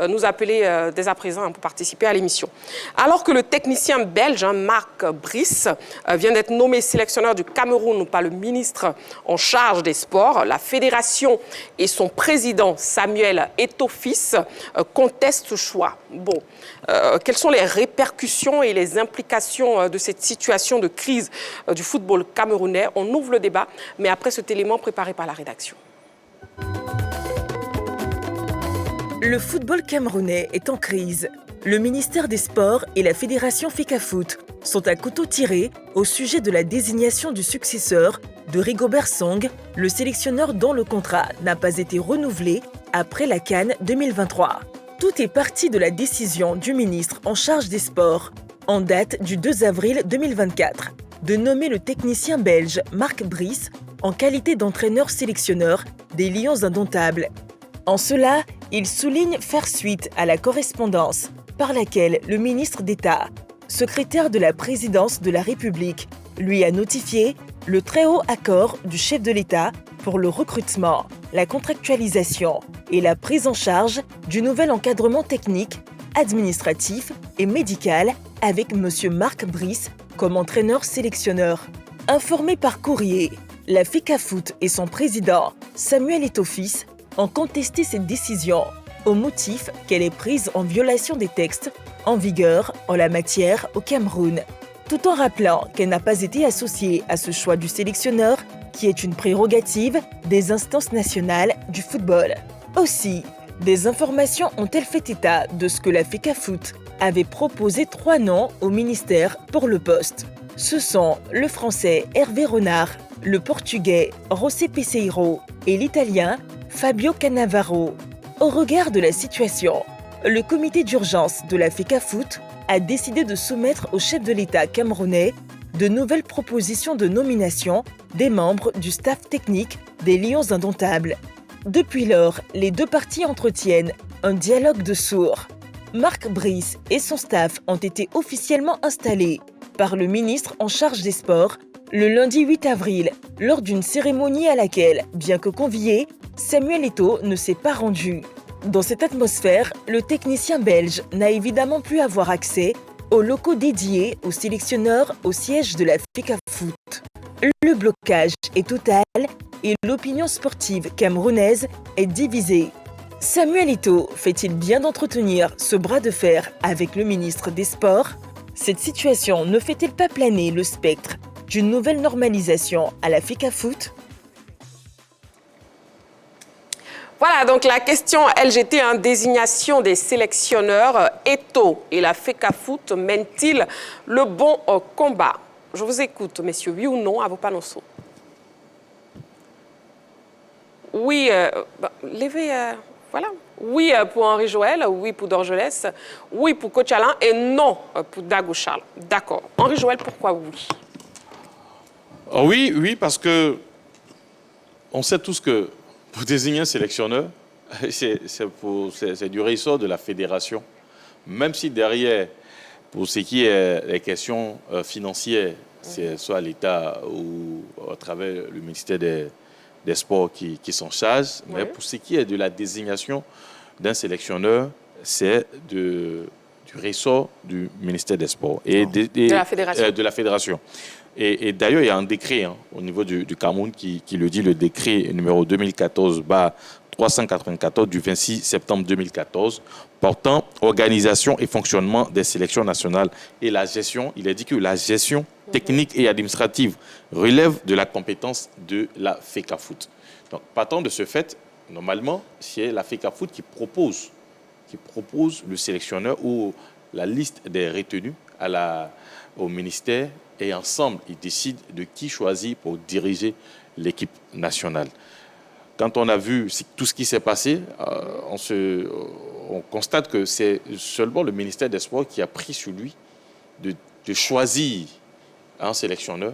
nous appeler dès à présent pour participer à l'émission. Alors que le technicien belge Marc Brice vient d'être nommé sélectionneur du Cameroun par le ministre en charge des sports, la fédération et son président Samuel Eto'o-Fils contestent ce choix. Bon, quelles sont les répercussions et les implications de cette situation de crise du football camerounais? On ouvre le débat, mais après cet élément préparé par la rédaction. Le football camerounais est en crise. Le ministère des Sports et la fédération FECAFOOT sont à couteau tiré au sujet de la désignation du successeur de Rigobert Song, le sélectionneur dont le contrat n'a pas été renouvelé après la CAN 2023. Tout est parti de la décision du ministre en charge des sports, en date du 2 avril 2024, de nommer le technicien belge Marc Brice en qualité d'entraîneur-sélectionneur des Lions indomptables. En cela, il souligne faire suite à la correspondance par laquelle le ministre d'État, secrétaire de la présidence de la République, lui a notifié le très haut accord du chef de l'État pour le recrutement, la contractualisation et la prise en charge du nouvel encadrement technique, administratif et médical avec M. Marc Brice comme entraîneur-sélectionneur. Informé par courrier, la FECAFOOT et son président, Samuel Eto'o-Fils, ont contesté cette décision au motif qu'elle est prise en violation des textes en vigueur en la matière au Cameroun, tout en rappelant qu'elle n'a pas été associée à ce choix du sélectionneur qui est une prérogative des instances nationales du football. Aussi, des informations ont-elles fait état de ce que la FECAFOOT avait proposé 3 noms au ministère pour le poste. Ce sont le français Hervé Renard, le portugais José Peseiro et l'italien Fabio Cannavaro. Au regard de la situation, le comité d'urgence de la FECAFOOT a décidé de soumettre au chef de l'État camerounais de nouvelles propositions de nomination des membres du staff technique des Lions indomptables. Depuis lors, les deux parties entretiennent un dialogue de sourds. Marc Brice et son staff ont été officiellement installés par le ministre en charge des sports le lundi 8 avril, lors d'une cérémonie à laquelle, bien que convié, Samuel Eto'o ne s'est pas rendu. Dans cette atmosphère, le technicien belge n'a évidemment pu avoir accès aux locaux dédiés aux sélectionneurs au siège de la FECAFOOT. Le blocage est total et l'opinion sportive camerounaise est divisée. Samuel Eto'o fait-il bien d'entretenir ce bras de fer avec le ministre des Sports? Cette situation ne fait-elle pas planer le spectre d'une nouvelle normalisation à la FECAFOOT? Voilà, donc la question LGT, désignation des sélectionneurs, Eto'o et la FECAFOOT mènent-ils le bon combat? Je vous écoute, messieurs, oui ou non, à vos panneaux. Oui, levez, voilà. Oui pour Henri Joël, oui pour Dorgelès, oui pour Coach Alain et non pour Dago Charles. D'accord. Henri Joël, pourquoi oui? Oui, parce que on sait tous que pour désigner un sélectionneur, c'est du ressort de la fédération. Même si derrière, pour ce qui est des questions financières, c'est soit l'État ou à travers le ministère des Sports qui s'en charge, mais pour ce qui est de la désignation d'un sélectionneur, c'est du ressort du ministère des Sports et de la fédération. Et d'ailleurs, il y a un décret au niveau du Cameroun qui le dit, le décret numéro 2014/394 du 26 septembre 2014, portant organisation et fonctionnement des sélections nationales et la gestion. Il est dit que la gestion technique et administrative relève de la compétence de la FECAFOOT. Donc, partant de ce fait, normalement, c'est la FECAFOOT qui propose le sélectionneur ou la liste des retenus au ministère, et ensemble, ils décident de qui choisir pour diriger l'équipe nationale. Quand on a vu tout ce qui s'est passé, on constate que c'est seulement le ministère des Sports qui a pris sur lui de choisir un sélectionneur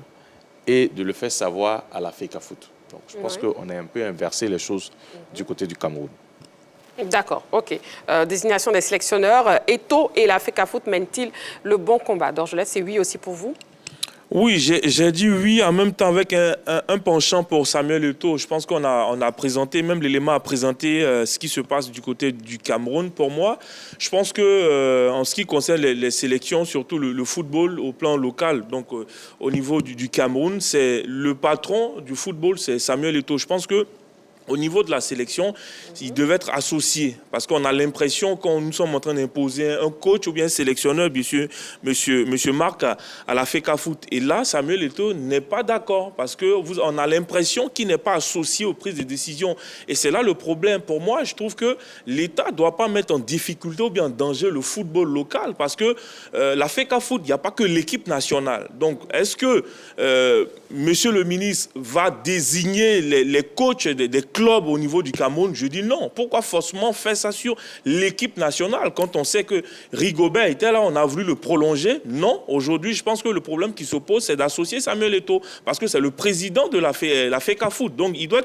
et de le faire savoir à la FECAFOOT. Donc, je pense qu'on a un peu inversé les choses du côté du Cameroun. D'accord, ok. Désignation des sélectionneurs. Eto'o et la FECAFOOT mènent-ils le bon combat? Dorgelès, c'est oui aussi pour vous? Oui, j'ai dit oui, en même temps avec un penchant pour Samuel Eto'o. Je pense qu'on a présenté, même l'élément a présenté ce qui se passe du côté du Cameroun. Pour moi, je pense que en ce qui concerne les sélections, surtout le football au plan local, donc au niveau du Cameroun, c'est le patron du football, c'est Samuel Eto'o. Je pense que au niveau de la sélection, il devait être associé parce qu'on a l'impression qu'on nous sommes en train d'imposer un coach ou bien un sélectionneur, bien sûr, monsieur Marc, à la FECAFOOT. Et là, Samuel Eto'o n'est pas d'accord parce qu'on a l'impression qu'il n'est pas associé aux prises de décision. Et c'est là le problème. Pour moi, je trouve que l'État ne doit pas mettre en difficulté ou bien en danger le football local parce que la FECAFOOT, il n'y a pas que l'équipe nationale. Donc, est-ce que monsieur le ministre va désigner les coachs des club au niveau du Cameroun? Je dis non. Pourquoi forcément faire ça sur l'équipe nationale quand on sait que Rigobert était là, on a voulu le prolonger? Non. Aujourd'hui, je pense que le problème qui s'oppose, c'est d'associer Samuel Eto'o parce que c'est le président de la FECAFOOT. Donc, il doit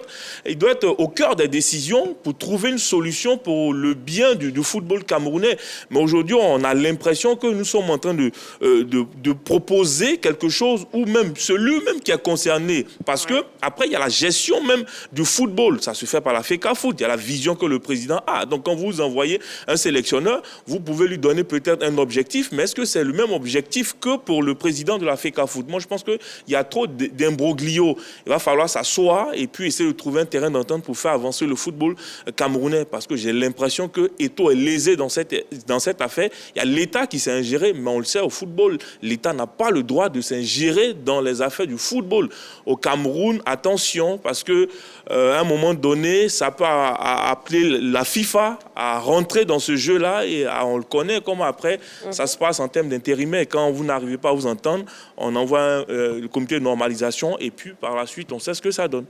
être au cœur des décisions pour trouver une solution pour le bien du football camerounais. Mais aujourd'hui, on a l'impression que nous sommes en train de proposer quelque chose ou même celui-même qui est concerné. Parce que après, il y a la gestion même du football. Ça se fait par la FECAFOOT. Il y a la vision que le président a. Donc, quand vous envoyez un sélectionneur, vous pouvez lui donner peut-être un objectif, mais est-ce que c'est le même objectif que pour le président de la FECAFOOT? Moi, je pense qu'il y a trop d'imbroglio. Il va falloir s'asseoir et puis essayer de trouver un terrain d'entente pour faire avancer le football camerounais. Parce que j'ai l'impression que Eto'o est lésé dans cette affaire. Il y a l'État qui s'est ingéré, mais on le sait, au football, l'État n'a pas le droit de s'ingérer dans les affaires du football. Au Cameroun, attention, parce que à un moment donné, ça peut appeler la FIFA à rentrer dans ce jeu-là et on le connaît comment après ça se passe en termes d'intérimaire. Quand vous n'arrivez pas à vous entendre, on envoie le comité de normalisation et puis par la suite, on sait ce que ça donne.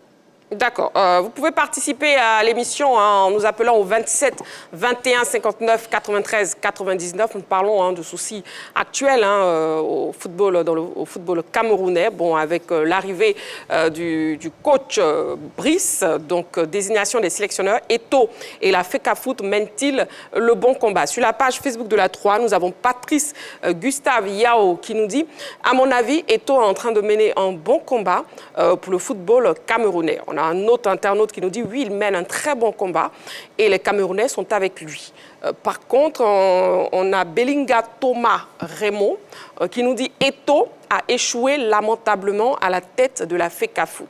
D'accord. Vous pouvez participer à l'émission en nous appelant au 27 21 59 93 99. Nous parlons de soucis actuels au football, au football camerounais. Bon, avec l'arrivée du coach Brice, donc désignation des sélectionneurs, Eto'o et la FECAFOOT mènent-ils le bon combat? Sur la page Facebook de la 3, nous avons Patrice Gustave Yao qui nous dit « À mon avis, Eto'o est en train de mener un bon combat pour le football camerounais. » On a un autre internaute qui nous dit « Oui, il mène un très bon combat et les Camerounais sont avec lui. » Par contre, on a Belinga Thomas Raymond qui nous dit « Eto'o a échoué lamentablement à la tête de la FECAFOOT.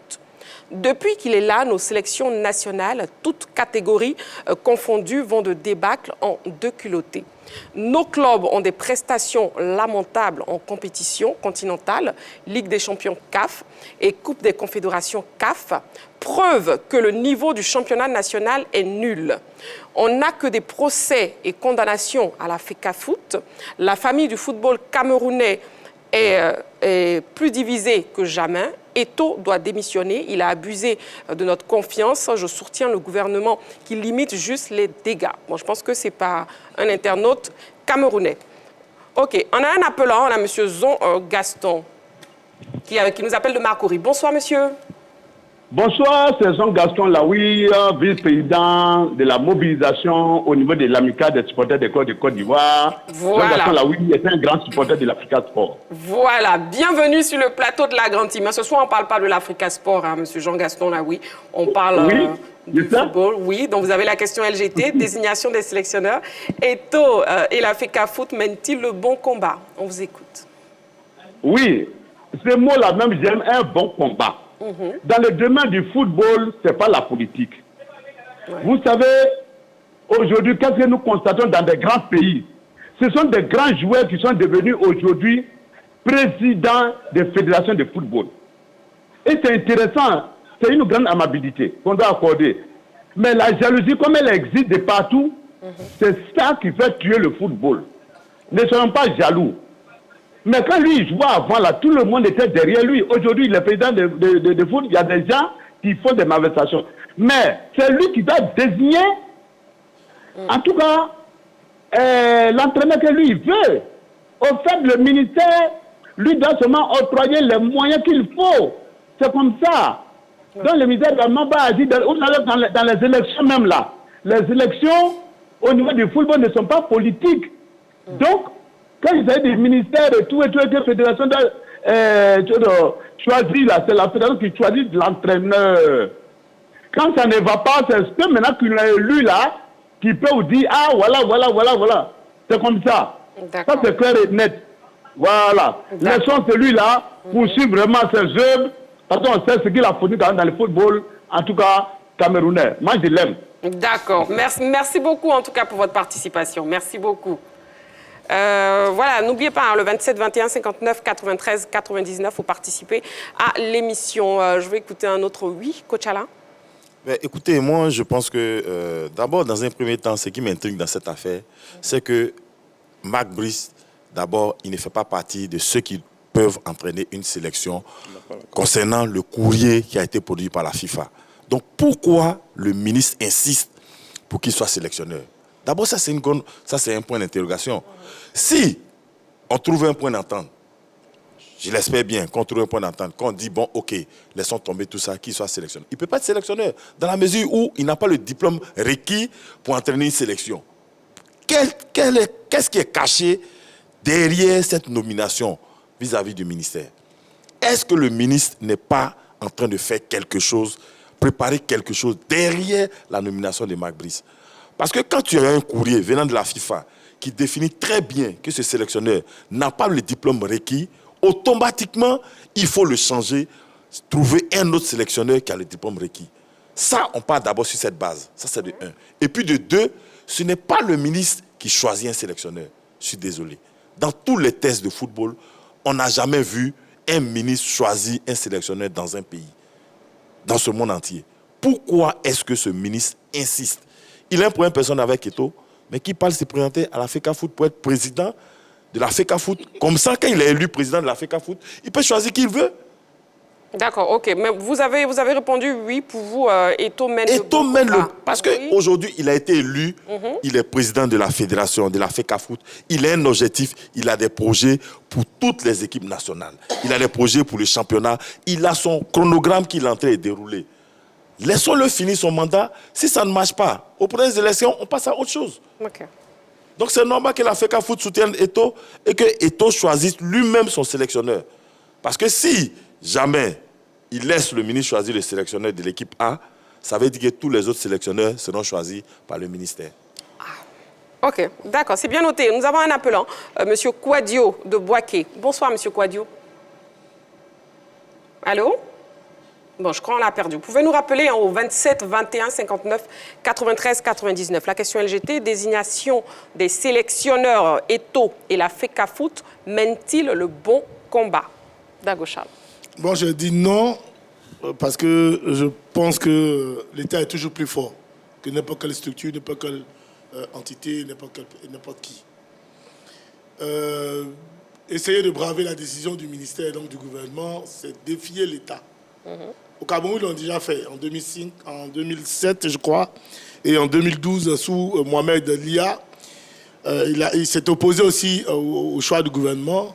Depuis qu'il est là, nos sélections nationales, toutes catégories confondues, vont de débâcle en déculotté. Nos clubs ont des prestations lamentables en compétition continentale, Ligue des champions CAF et Coupe des confédérations CAF, preuve que le niveau du championnat national est nul. On n'a que des procès et condamnations à la FECAFOOT. La famille du football camerounais est plus divisé que jamais. Eto'o doit démissionner. Il a abusé de notre confiance. Je soutiens le gouvernement qui limite juste les dégâts. Bon, je pense que ce n'est pas un internaute camerounais. OK, on a un appelant, on a M. Zon Gaston, qui nous appelle de Marcory. Bonsoir, monsieur. Bonsoir, c'est Jean Gaston Laoui, vice-président de la mobilisation au niveau de l'amicale des supporters des Côte d'Ivoire. Voilà. Jean Gaston Laoui est un grand supporter de l'Africa Sport. Voilà, bienvenue sur le plateau de la Grande Team. Ce soir, on ne parle pas de l'Africa Sport, hein, monsieur Jean Gaston Laoui. On parle du football. Oui, donc vous avez la question LGT, désignation des sélectionneurs. Eto'o et la FECAFOOT mènent-ils le bon combat? On vous écoute. Oui, ce mot-là même, j'aime un bon combat. Dans le domaine du football, ce n'est pas la politique. Vous savez, aujourd'hui, qu'est-ce que nous constatons dans des grands pays? Ce sont des grands joueurs qui sont devenus aujourd'hui présidents des fédérations de football. Et c'est intéressant, c'est une grande amabilité qu'on doit accorder. Mais la jalousie, comme elle existe de partout, c'est ça qui fait tuer le football. Ne soyons pas jaloux. Mais quand lui, il jouait avant, là, tout le monde était derrière lui. Aujourd'hui, il est président de foot, il y a des gens qui font des malversations. Mais c'est lui qui doit désigner, en tout cas, l'entraîneur que lui, il veut. Au fait, le ministère, lui, doit seulement octroyer les moyens qu'il faut. C'est comme ça. Donc, le ministère doit même pas agir dans les élections même là. Les élections, au niveau du football, ne sont pas politiques. Donc, quand il s'agit des ministères et tout, les fédérations doivent choisir, là, c'est la fédération qui choisit l'entraîneur. Quand ça ne va pas, c'est ce maintenant qu'il a élu là, qui peut vous dire, ah voilà. C'est comme ça. Ça, c'est clair et net. Voilà. Laissons celui-là poursuivre vraiment ses œuvres, parce qu'on sait ce qu'il a fourni dans le football, en tout cas camerounais. Moi, je l'aime. D'accord. Merci beaucoup, en tout cas, pour votre participation. Merci beaucoup. Voilà, n'oubliez pas, hein, le 27 21 59 93 99, il faut participer à l'émission. Je vais écouter un autre oui, Coach Alain. Écoutez, moi, je pense que d'abord, dans un premier temps, ce qui m'intrigue dans cette affaire, c'est que Marc Brice, d'abord, il ne fait pas partie de ceux qui peuvent entraîner une sélection concernant le courrier qui a été produit par la FIFA. Donc, pourquoi le ministre insiste pour qu'il soit sélectionneur? D'abord, ça, c'est un point d'interrogation. Si on trouve un point d'entente, je l'espère bien qu'on trouve un point d'entente, qu'on dit, bon, OK, laissons tomber tout ça, qu'il soit sélectionneur. Il ne peut pas être sélectionneur dans la mesure où il n'a pas le diplôme requis pour entraîner une sélection. Qu'est-ce qui est caché derrière cette nomination vis-à-vis du ministère? Est-ce que le ministre n'est pas en train de faire quelque chose, préparer quelque chose derrière la nomination de Marc Brice? Parce que quand tu as un courrier venant de la FIFA qui définit très bien que ce sélectionneur n'a pas le diplôme requis, automatiquement, il faut le changer, trouver un autre sélectionneur qui a le diplôme requis. Ça, on part d'abord sur cette base. Ça, c'est de 1. Et puis de 2, ce n'est pas le ministre qui choisit un sélectionneur. Je suis désolé. Dans tous les tests de football, on n'a jamais vu un ministre choisir un sélectionneur dans un pays, dans ce monde entier. Pourquoi est-ce que ce ministre insiste? Il a un problème personnel avec Eto'o, mais qui parle de se présenter à la FECAFOOT pour être président de la FECAFOOT. Comme ça, quand il est élu président de la FECAFOOT, il peut choisir qui il veut. D'accord, OK. Mais vous avez répondu oui, pour vous, Eto'o mène le... Parce qu'aujourd'hui, il a été élu, il est président de la fédération, de la FECAFOOT. Il a un objectif, il a des projets pour toutes les équipes nationales. Il a des projets pour le championnat. Il a son chronogramme qu'il est en train de dérouler. Laissons-le finir son mandat. Si ça ne marche pas, aux prochaines élections, on passe à autre chose. OK. Donc c'est normal que la FECAFOOT soutienne Eto'o et que Eto'o choisisse lui-même son sélectionneur. Parce que si jamais il laisse le ministre choisir le sélectionneur de l'équipe A, ça veut dire que tous les autres sélectionneurs seront choisis par le ministère. OK, d'accord, c'est bien noté. Nous avons un appelant, Monsieur Kouadio de Boaké. Bonsoir, Monsieur Kouadio. Allô? Bon, je crois qu'on l'a perdu. Vous pouvez nous rappeler au 27 21 59 93 99. La question LGT, désignation des sélectionneurs Eto'o et la FECAFOOT mènent-ils le bon combat? Dagochal. Bon, je dis non, parce que je pense que l'État est toujours plus fort que n'importe quelle structure, n'importe quelle entité, n'importe qui. essayer de braver la décision du ministère, donc du gouvernement, c'est défier l'État. Au Cameroun, ils l'ont déjà fait en 2005, en 2007, je crois, et en 2012, sous Mohamed Lia. Il s'est opposé aussi au choix du gouvernement.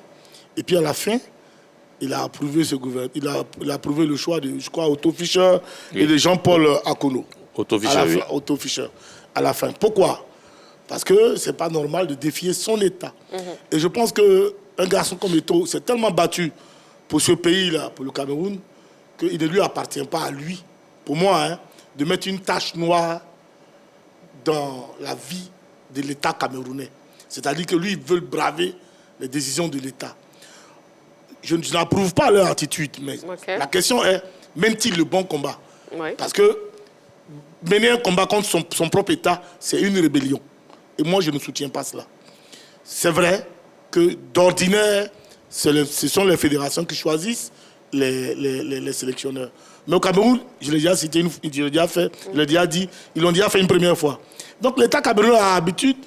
Et puis à la fin, il a approuvé il a approuvé le choix de, je crois, Otto Fischer et de Jean-Paul Akono. Otto Fischer, oui. Otto Fischer, à la fin. Pourquoi? Parce que c'est pas normal de défier son État. Et je pense qu'un garçon comme Eto'o s'est tellement battu pour ce pays-là, pour le Cameroun, qu'il ne lui appartient pas à lui, pour moi, hein, de mettre une tache noire dans la vie de l'État camerounais. C'est-à-dire que lui, il veut braver les décisions de l'État. Je n'approuve pas leur attitude, mais la question est, mène-t-il le bon combat? Parce que mener un combat contre son propre État, c'est une rébellion. Et moi, je ne soutiens pas cela. C'est vrai que d'ordinaire, ce sont les fédérations qui choisissent les sélectionneurs. Mais au Cameroun, je l'ai déjà cité, je l'ai déjà fait, je l'ai déjà dit, ils l'ont déjà fait une première fois. Donc l'État camerounais a l'habitude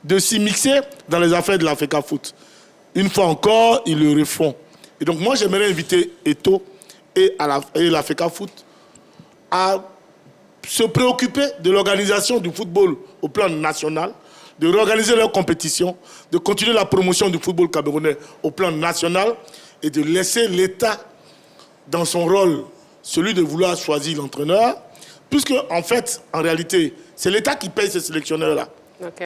de s'y mixer dans les affaires de la FECAFOOT. Une fois encore, ils le refont. Et donc moi, j'aimerais inviter Eto'o et la FECAFOOT à se préoccuper de l'organisation du football au plan national, de réorganiser leurs compétitions, de continuer la promotion du football camerounais au plan national et de laisser l'État dans son rôle, celui de vouloir choisir l'entraîneur, puisque en fait, en réalité, c'est l'État qui paye ces sélectionneurs-là.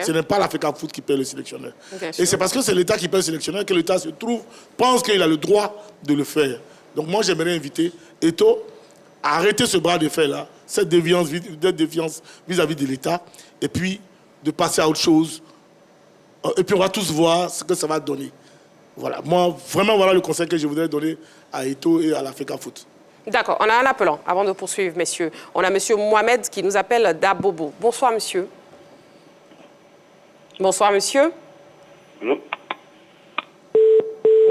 Ce n'est pas la FECAFOOT qui paye le sélectionneur. Et c'est parce que c'est l'État qui paye le sélectionneur que l'État pense qu'il a le droit de le faire. Donc moi, j'aimerais inviter Eto'o à arrêter ce bras de fer-là, cette défiance vis-à-vis de l'État, et puis de passer à autre chose. Et puis on va tous voir ce que ça va donner. Voilà. Moi, vraiment, voilà le conseil que je voudrais donner à Eto'o et à la FECAFOOT. D'accord. On a un appelant avant de poursuivre, messieurs. On a monsieur Mohamed qui nous appelle d'Abobo. Bonsoir, monsieur. Bonsoir, monsieur. Allô?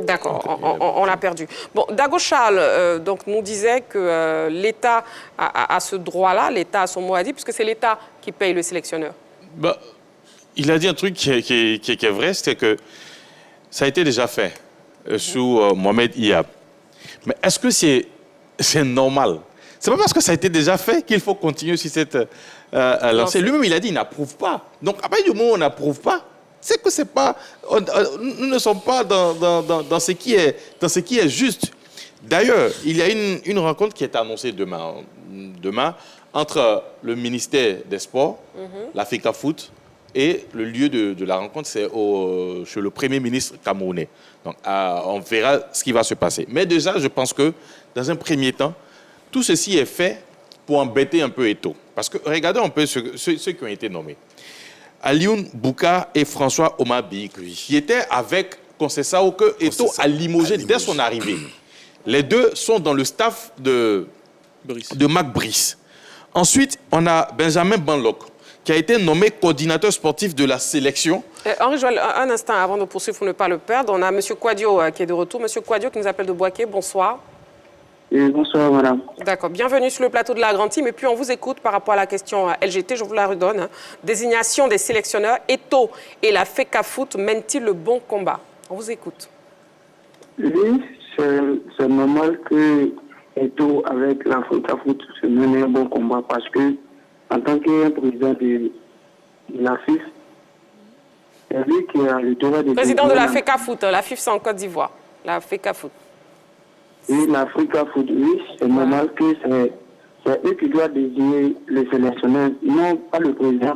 D'accord, on l'a perdu. Bon, Dago Charles donc, nous disait que l'État a ce droit-là, l'État a son mot à dire, puisque c'est l'État qui paye le sélectionneur. Bah, il a dit un truc qui est vrai, c'est que ça a été déjà fait sous Mohamed Iyab. Mais est-ce que c'est normal? C'est pas parce que ça a été déjà fait qu'il faut continuer sur cette lancée. Lui-même, il a dit qu'il n'approuve pas. Donc, à partir du moment où on n'approuve pas, c'est que c'est pas, nous ne sommes pas dans ce qui est juste. D'ailleurs, il y a une rencontre qui est annoncée demain entre le ministère des Sports, la FECAFOOT, et le lieu de la rencontre, c'est chez le Premier ministre camerounais. Donc, on verra ce qui va se passer. Mais déjà, je pense que, dans un premier temps, tout ceci est fait pour embêter un peu Eto'o. Parce que, regardez un peu ceux qui ont été nommés. Alioune Bouka et François Omar Bigui, qui étaient avec Conceição que Eto'o a limogé dès son arrivée. Les deux sont dans le staff de Mac Brice. Ensuite, on a Benjamin Banlok, qui a été nommé coordinateur sportif de la sélection. Henri Joël, un instant avant de poursuivre pour ne pas le perdre. On a M. Kouadio qui est de retour. M. Kouadio qui nous appelle de Boaké. Bonsoir. Bonsoir, madame. D'accord. Bienvenue sur le plateau de la Grande Team. Et puis, on vous écoute par rapport à la question LGT. Je vous la redonne. Désignation des sélectionneurs. Eto'o et la FECAFOOT mènent-ils le bon combat? On vous écoute. Oui, c'est normal que Eto'o avec la FECAFOOT se mène un bon combat parce que, en tant que président de la FIF, c'est lui qui a le droit de... Président de la FECAFOOT. La FIF, c'est en Côte d'Ivoire. La FECAFOOT. Et la FECAFOOT, oui, c'est normal que c'est eux qui doivent désigner les sélectionneurs, non pas le président.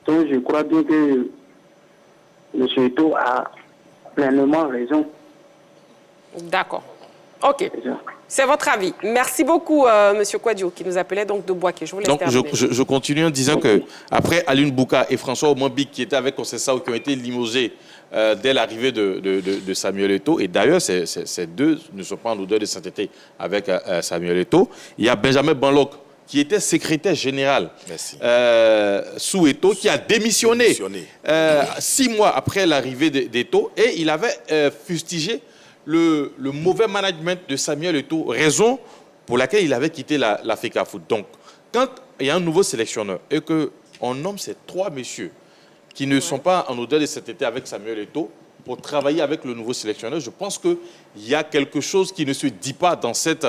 Donc je crois bien que M. Eto'o a pleinement raison. D'accord. OK. C'est votre avis. Merci beaucoup, M. Kouadio, qui nous appelait donc de Boaké. Je vous laisse donc, terminer. je continue en disant que après Alioune Bouka et François Omambik, qui étaient avec Conceição, qui ont été limogés dès l'arrivée de Samuel Eto'o, et d'ailleurs, ces deux ne sont pas en odeur de sainteté avec Samuel Eto'o. Il y a Benjamin Banlok, qui était secrétaire général sous Eto'o, qui a démissionné 6 mois après l'arrivée d'Eto'o, et il avait fustigé le mauvais management de Samuel Eto'o, raison pour laquelle il avait quitté la FECAFOOT. Donc, quand il y a un nouveau sélectionneur et qu'on nomme ces 3 messieurs qui ne sont pas en odeur de cet été avec Samuel Eto'o, pour travailler avec le nouveau sélectionneur, je pense qu'il y a quelque chose qui ne se dit pas dans cette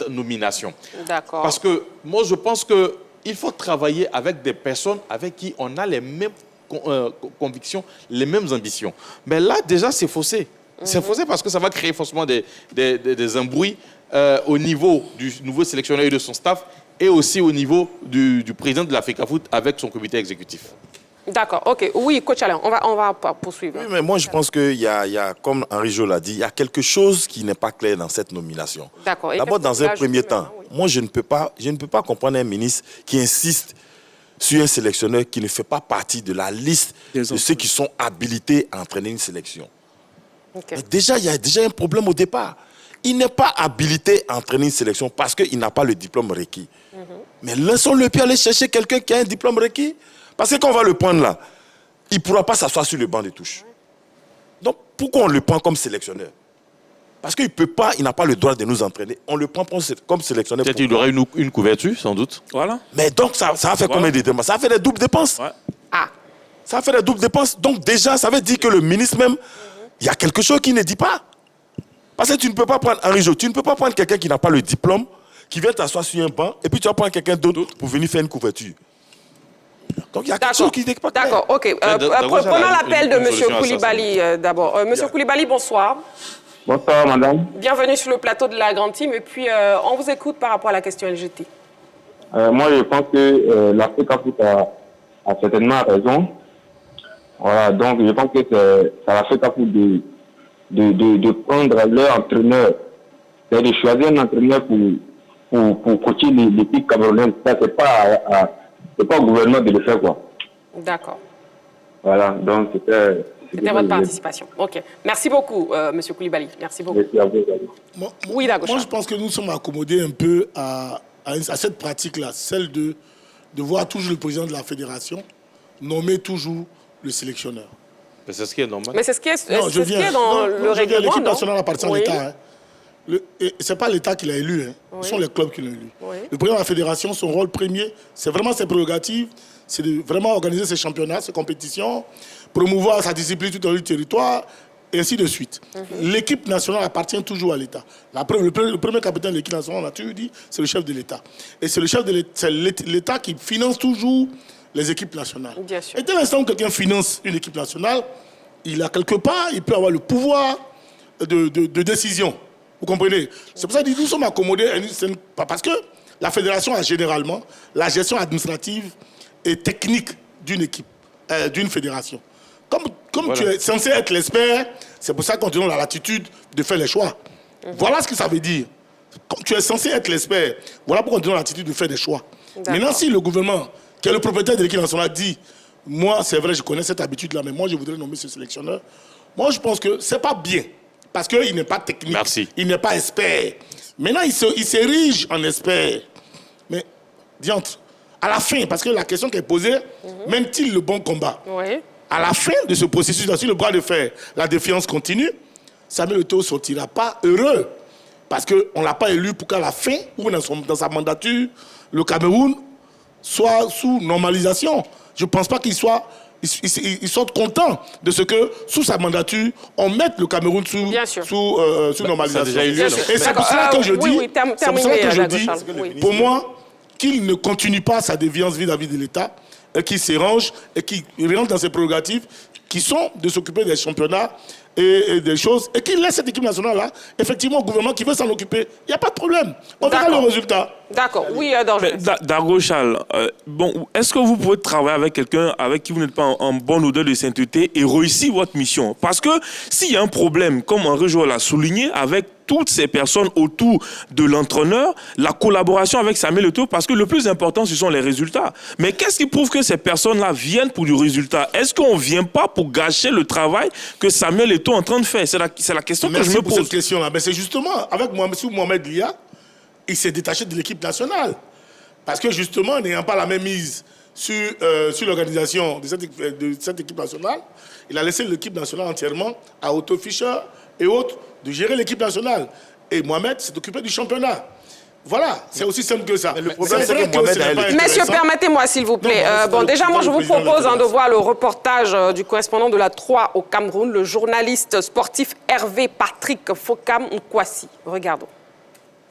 nomination. D'accord. Parce que moi, je pense qu'il faut travailler avec des personnes avec qui on a les mêmes convictions, les mêmes ambitions. Mais là, déjà, c'est faussé. C'est faussé parce que ça va créer forcément des embrouilles au niveau du nouveau sélectionneur et de son staff et aussi au niveau du président de la FECAFOOT avec son comité exécutif. D'accord, ok. Oui, coach Alain, on va poursuivre. Oui, mais moi, je pense qu'il y a, comme Henri Jo l'a dit, il y a quelque chose qui n'est pas clair dans cette nomination. D'accord. D'abord, dans un premier temps, moi, je ne peux pas comprendre un ministre qui insiste sur un sélectionneur qui ne fait pas partie de la liste de ceux qui sont habilités à entraîner une sélection. Okay. Déjà, il y a déjà un problème au départ. Il n'est pas habilité à entraîner une sélection parce qu'il n'a pas le diplôme requis. Mais laissons-le puis aller chercher quelqu'un qui a un diplôme requis. Parce que quand on va le prendre là, il ne pourra pas s'asseoir sur le banc de touche. Donc, pourquoi on le prend comme sélectionneur? Parce qu'il ne peut pas, il n'a pas le droit de nous entraîner. On le prend comme sélectionneur. Peut-être qu'il aurait une couverture, sans doute. Voilà. Mais donc, ça va faire combien de dépenses? Ça va faire des doubles dépenses. Ouais. Ah. Ça va faire des doubles dépenses. Donc, déjà, ça veut dire que le ministre même, il y a quelque chose qu'il ne dit pas. Parce que tu ne peux pas prendre Henri Jo, tu ne peux pas prendre quelqu'un qui n'a pas le diplôme, qui vient t'asseoir sur un banc, et puis tu vas prendre quelqu'un d'autre pour venir faire une couverture. Donc il y a quelque chose qui n'est pas clair. D'accord, ok. Prenons l'appel de M. Koulibaly d'abord. Monsieur Koulibaly, bonsoir. Bonsoir, madame. Bienvenue sur le plateau de la Grande Team. Et puis, on vous écoute par rapport à la question LGT. Moi, je pense que la FECAFOOT a certainement raison. Voilà, donc je pense que c'est à la FECAFOOT de prendre leur entraîneur, c'est-à-dire de choisir un entraîneur pour coacher l'équipe camerounaise. Ça, c'est pas au gouvernement de le faire, quoi. D'accord. Voilà, donc c'était votre participation. Ok. Merci beaucoup, M. Koulibaly. Merci beaucoup. Merci à vous. Oui, d'accord. Moi, je pense que nous sommes accommodés un peu à cette pratique-là, celle de voir toujours le président de la fédération nommer toujours le sélectionneur. Mais c'est ce qui est normal. Mais c'est ce qui est, dans le règlement. L'équipe nationale appartient à l'État. Hein. Ce n'est pas l'État qui l'a élu, hein. Ce sont les clubs qui l'ont élu. Oui. Le président de la fédération, son rôle premier, c'est vraiment ses prérogatives, c'est de vraiment organiser ses championnats, ses compétitions, promouvoir sa discipline tout au long du territoire, et ainsi de suite. L'équipe nationale appartient toujours à l'État. Le premier capitaine de l'équipe nationale, on a toujours dit, c'est le chef de l'État. Et c'est l'État qui finance toujours les équipes nationales. Bien sûr. Et dès l'instant où quelqu'un finance une équipe nationale, il a quelque part, il peut avoir le pouvoir de décision. Vous comprenez? C'est pour ça que nous sommes accommodés, parce que la fédération a généralement la gestion administrative et technique d'une équipe, d'une fédération. Comme voilà. Tu es censé être l'expert, c'est pour ça qu'on te donne la latitude de faire les choix. Voilà ce que ça veut dire. Comme tu es censé être l'expert, voilà pourquoi on te donne la latitude de faire des choix. Maintenant, si le gouvernement, qui est le propriétaire de l'équipe nationale, dit « Moi, c'est vrai, je connais cette habitude-là, mais moi, je voudrais nommer ce sélectionneur », moi, je pense que ce n'est pas bien. Parce qu'il n'est pas technique. Merci. Il n'est pas expert. Maintenant, il s'érige en expert. Mais, diantre, à la fin, parce que la question qui est posée, mène-t-il le bon combat? Oui. À la fin de ce processus, sur le bras de fer, la défiance continue, Samuel Eto'o ne sortira pas heureux. Parce qu'on ne l'a pas élu pour qu'à la fin, ou dans sa mandature, le Cameroun soit sous normalisation. Je ne pense pas qu'il soit content de ce que, sous sa mandature, on mette le Cameroun sous normalisation. Ça a déjà eu lieu, et c'est pour cela que je dis, pour moi, qu'il ne continue pas sa déviance vis-à-vis de l'État, et qu'il s'arrange et qu'il rentre dans ses prérogatives qui sont de s'occuper des championnats et des choses, et qu'il laisse cette équipe nationale-là, effectivement, au gouvernement qui veut s'en occuper. Il n'y a pas de problème. On verra le résultat. D'accord, oui, Dargo Charles, est-ce que vous pouvez travailler avec quelqu'un avec qui vous n'êtes pas en bonne odeur de sainteté et réussir votre mission? Parce que s'il y a un problème, comme Henri Jo l'a souligné, avec toutes ces personnes autour de l'entraîneur, la collaboration avec Samuel Eto'o, parce que le plus important, ce sont les résultats. Mais qu'est-ce qui prouve que ces personnes-là viennent pour du résultat? Est-ce qu'on ne vient pas pour gâcher le travail que Samuel Eto'o est en train de faire? C'est la question que je me pose. Merci pour cette question-là. Mais c'est justement, avec Mohamed Lia, il s'est détaché de l'équipe nationale. Parce que justement, n'ayant pas la même mise sur l'organisation de cette équipe nationale, il a laissé l'équipe nationale entièrement à Otto Fischer et autres de gérer l'équipe nationale. Et Mohamed s'est occupé du championnat. Voilà, c'est aussi simple que ça. le problème, c'est vrai que Mohamed ce n'est a- pas Messieurs, intéressant. permettez-moi, s'il vous plaît. Non, Déjà, moi, je vous président de la propose de fédération. voir le reportage du correspondant de la 3 au Cameroun, le journaliste sportif Hervé Patrick Fokam Nkwasi. Regardons.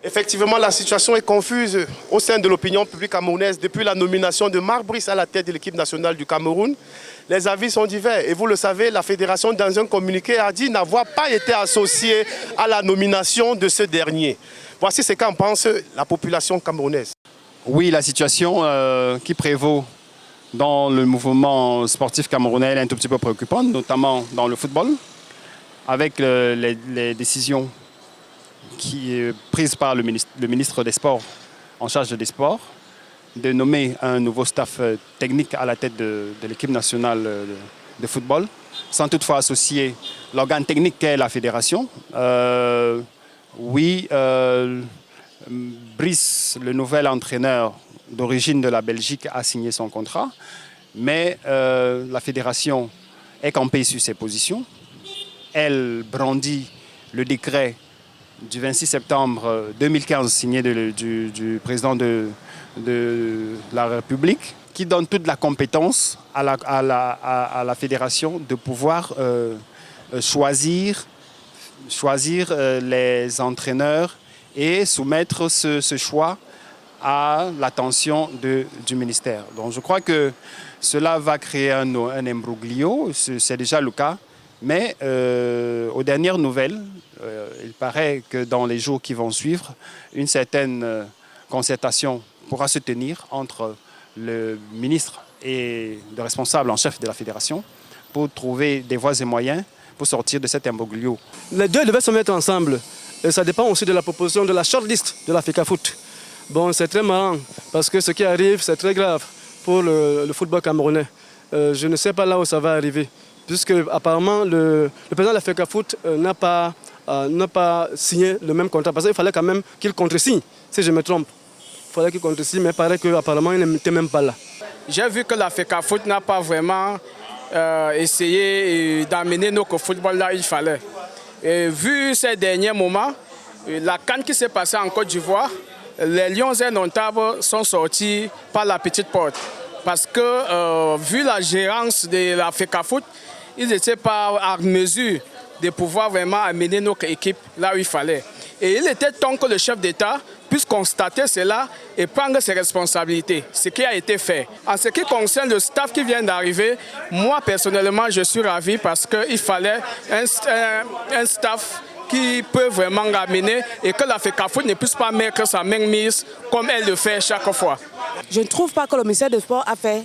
Effectivement, la situation est confuse au sein de l'opinion publique camerounaise depuis la nomination de Marc Brice à la tête de l'équipe nationale du Cameroun. Les avis sont divers et vous le savez, la fédération dans un communiqué a dit n'avoir pas été associée à la nomination de ce dernier. Voici ce qu'en pense la population camerounaise. Oui, la situation qui prévaut dans le mouvement sportif camerounais est un tout petit peu préoccupante, notamment dans le football, avec les décisions prises par le ministre des Sports en charge des sports, de nommer un nouveau staff technique à la tête de l'équipe nationale de football, sans toutefois associer l'organe technique qu'est la fédération. Brice, le nouvel entraîneur d'origine de la Belgique, a signé son contrat, mais la fédération est campée sur ses positions. Elle brandit le décret du 26 septembre 2015 signé du président de la République, qui donne toute la compétence à la fédération de pouvoir choisir les entraîneurs et soumettre ce choix à l'attention du ministère. Donc je crois que cela va créer un imbroglio, c'est déjà le cas, mais aux dernières nouvelles, il paraît que dans les jours qui vont suivre, une certaine concertation pourra se tenir entre le ministre et le responsable en chef de la fédération pour trouver des voies et moyens pour sortir de cet imbroglio. Les deux devaient se mettre ensemble. Et ça dépend aussi de la proposition de la shortlist de la FECAFOOT. Bon, c'est très marrant parce que ce qui arrive, c'est très grave pour le football camerounais. Je ne sais pas là où ça va arriver, puisque apparemment le président de la FECAFOOT n'a pas signé le même contrat. Parce qu'il fallait quand même qu'il contresigne, si je me trompe. Il fallait qu'il contresigne, mais il paraît qu'apparemment il n'était même pas là. J'ai vu que la FECAFOOT n'a pas vraiment essayé d'amener notre football là où il fallait. Et vu ces derniers moments, la CAN qui s'est passée en Côte d'Ivoire, les Lions indomptables sont sortis par la petite porte. Parce que vu la gérance de la FECAFOOT, ils n'étaient pas à mesure de pouvoir vraiment amener notre équipe là où il fallait. Et il était temps que le chef d'État puisse constater cela et prendre ses responsabilités, ce qui a été fait. En ce qui concerne le staff qui vient d'arriver, moi personnellement je suis ravi parce qu'il fallait un staff qui peut vraiment ramener et que la FECAFOOT ne puisse pas mettre sa main mise comme elle le fait chaque fois. Je ne trouve pas que le ministère des Sports a fait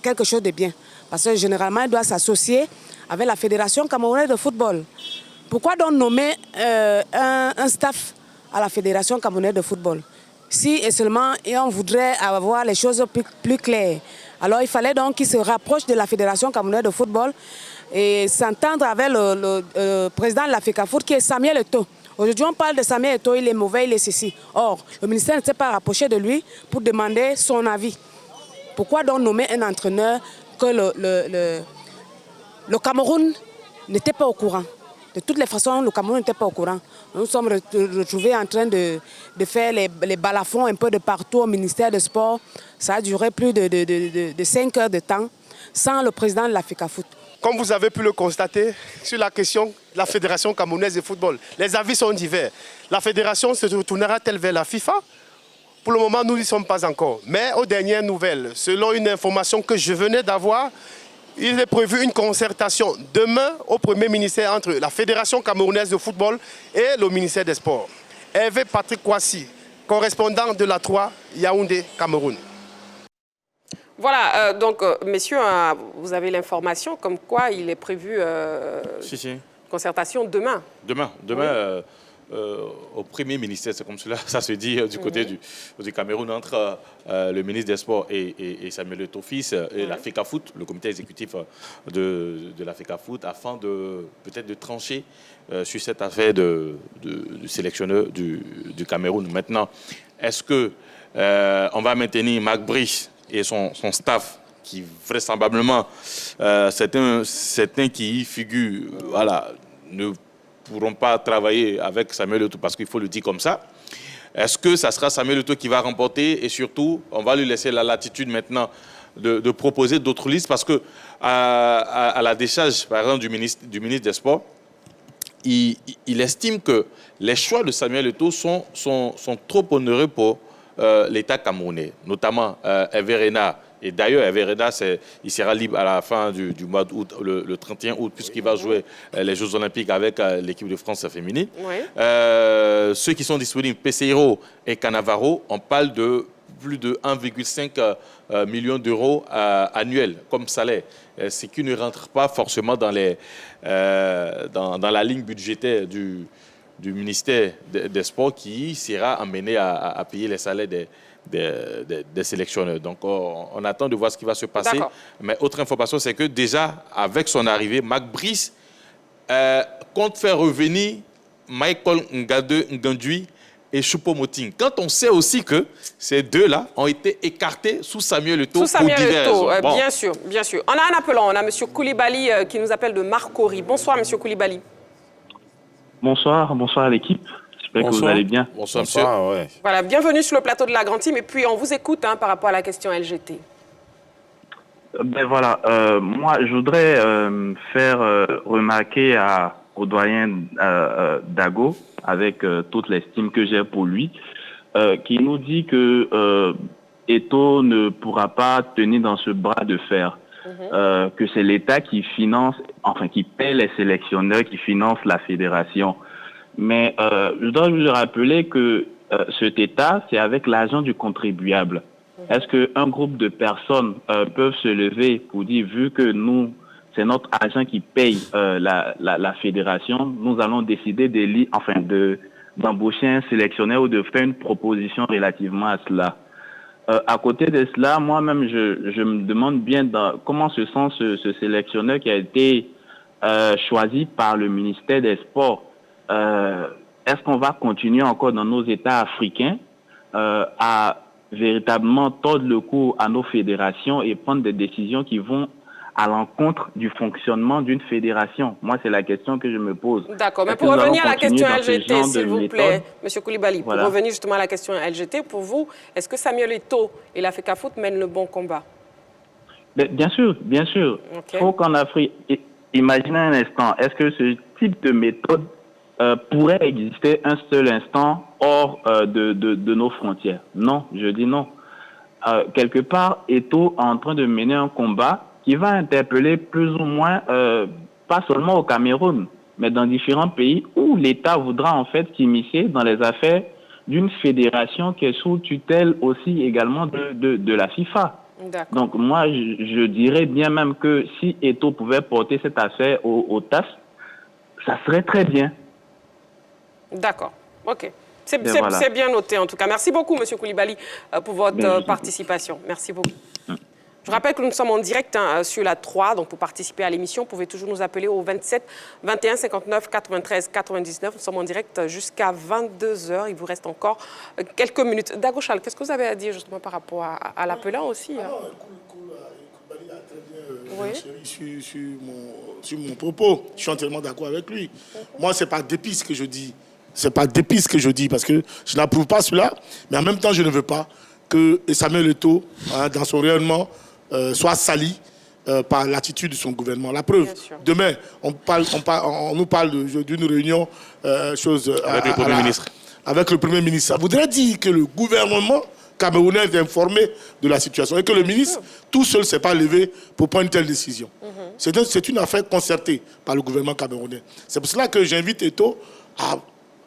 quelque chose de bien. Parce que généralement, il doit s'associer avec la Fédération camerounaise de football. Pourquoi donc nommer un staff à la Fédération camerounaise de football? Si et seulement on voudrait avoir les choses plus claires. Alors il fallait donc qu'il se rapproche de la Fédération camerounaise de football et s'entendre avec le président de la FECAFOOT qui est Samuel Eto'o. Aujourd'hui, on parle de Samuel Eto'o, il est mauvais, il est ceci. Or, le ministère ne s'est pas rapproché de lui pour demander son avis. Pourquoi donc nommer un entraîneur que le Cameroun n'était pas au courant? De toutes les façons, le Cameroun n'était pas au courant. Nous sommes retrouvés en train de faire les balafons un peu de partout au ministère des Sports. Ça a duré plus de 5 heures de temps sans le président de la FECAFOOT. Comme vous avez pu le constater, sur la question de la Fédération camerounaise de football, les avis sont divers. La fédération se retournera-t-elle vers la FIFA? Pour le moment, nous n'y sommes pas encore. Mais aux dernières nouvelles, selon une information que je venais d'avoir, il est prévu une concertation demain au Premier ministère entre la Fédération camerounaise de football et le ministère des Sports. Hervé Patrick Nkwasi, correspondant de la 3, Yaoundé, Cameroun. Voilà, donc, messieurs, vous avez l'information comme quoi il est prévu concertation demain. Demain, oui. Au Premier ministère, c'est comme cela, ça se dit du côté du Cameroun, entre le ministre des Sports et Samuel Eto'o fils et la FECAFOOT, le comité exécutif de la FECAFOOT, afin peut-être de trancher sur cette affaire du sélectionneur du Cameroun. Maintenant, est-ce que on va maintenir Marc Brice et son staff, qui vraisemblablement, certains qui y figurent, ne pourront pas travailler avec Samuel Eto'o, parce qu'il faut le dire comme ça. Est-ce que ça sera Samuel Eto'o qui va remporter? Et surtout, on va lui laisser la latitude maintenant de proposer d'autres listes parce que à la décharge, par exemple, du ministre des Sports, il estime que les choix de Samuel Eto'o sont trop onéreux pour l'État camerounais, notamment Hervé Renard. Et d'ailleurs, Hervé Renard, il sera libre à la fin du mois d'août, le 31 août, puisqu'il va jouer les Jeux Olympiques avec l'équipe de France féminine. Oui. Ceux qui sont disponibles, Peseiro et Cannavaro, on parle de plus de 1,5 million d'euros annuels comme salaire, ce qui ne rentre pas forcément dans la ligne budgétaire du ministère des Sports qui sera amené à payer les salaires des sélectionneurs. Donc, on attend de voir ce qui va se passer. Mais autre information, c'est que déjà, avec son arrivée, Marc Brice compte faire revenir Michael Ngandui et Choupo-Moting. Quand on sait aussi que ces deux-là ont été écartés sous Samuel Eto'o pour diverses raisons. Bon. Bien sûr, bien sûr. On a un appelant, on a M. Koulibaly qui nous appelle de Marcory. Bonsoir, M. Koulibaly. Bonsoir à l'équipe. J'espère que vous allez bien. Bonsoir, monsieur. Ouais. Voilà, bienvenue sur le plateau de la Grande Team. Et puis, on vous écoute par rapport à la question LGT. Ben voilà, moi, je voudrais faire remarquer au doyen Dago, avec toute l'estime que j'ai pour lui, qui nous dit que Eto'o ne pourra pas tenir dans ce bras de fer. Que c'est l'État qui finance, qui paie les sélectionneurs, qui finance la fédération. Mais je dois vous rappeler que cet État, c'est avec l'argent du contribuable. Est-ce qu'un groupe de personnes peuvent se lever pour dire, vu que nous, c'est notre argent qui paye la fédération, nous allons décider d'embaucher un sélectionneur ou de faire une proposition relativement à cela? À côté de cela, moi-même, je me demande bien comment se sent ce sélectionneur qui a été choisi par le ministère des Sports. Est-ce qu'on va continuer encore dans nos États africains à véritablement tordre le cou à nos fédérations et prendre des décisions qui vont à l'encontre du fonctionnement d'une fédération? Moi, c'est la question que je me pose. D'accord, mais pour revenir à la question LGT, s'il vous plaît, M. Koulibaly, pour revenir justement à la question LGT, pour vous, est-ce que Samuel Eto'o et la FECAFOOT mènent le bon combat? Bien sûr, bien sûr. Il faut qu'en Afrique, imaginez un instant, est-ce que ce type de méthode pourrait exister un seul instant hors de nos frontières? Non, je dis non. Quelque part, Eto'o est en train de mener un combat qui va interpeller plus ou moins, pas seulement au Cameroun, mais dans différents pays où l'État voudra en fait s'immiscer dans les affaires d'une fédération qui est sous tutelle aussi également de la FIFA. Donc moi, je dirais bien même que si Eto'o pouvait porter cette affaire au TAS, ça serait très bien. D'accord, ok. C'est bien noté en tout cas. Merci beaucoup, M. Koulibaly, pour votre participation. Merci beaucoup. Je rappelle que nous sommes en direct sur la 3, donc pour participer à l'émission, vous pouvez toujours nous appeler au 27 21 59 93 99. Nous sommes en direct jusqu'à 22h. Il vous reste encore quelques minutes. Dago Charles, qu'est-ce que vous avez à dire justement par rapport à l'appelant aussi Koulibaly a très bien sur mon propos. Je suis entièrement d'accord avec lui. Moi, ce n'est pas d'épices que je dis. C'est pas d'épices que je dis parce que je n'approuve pas cela, mais en même temps, je ne veux pas que Samuel Eto'o, dans son rayonnement, soit sali par l'attitude de son gouvernement. La preuve, demain, on nous parle d'une réunion avec le Premier ministre. Avec le Premier ministre. Ça voudrait dire que le gouvernement camerounais est informé de la situation et que le ministre, tout seul, ne s'est pas levé pour prendre une telle décision. C'est une affaire concertée par le gouvernement camerounais. C'est pour cela que j'invite Eto'o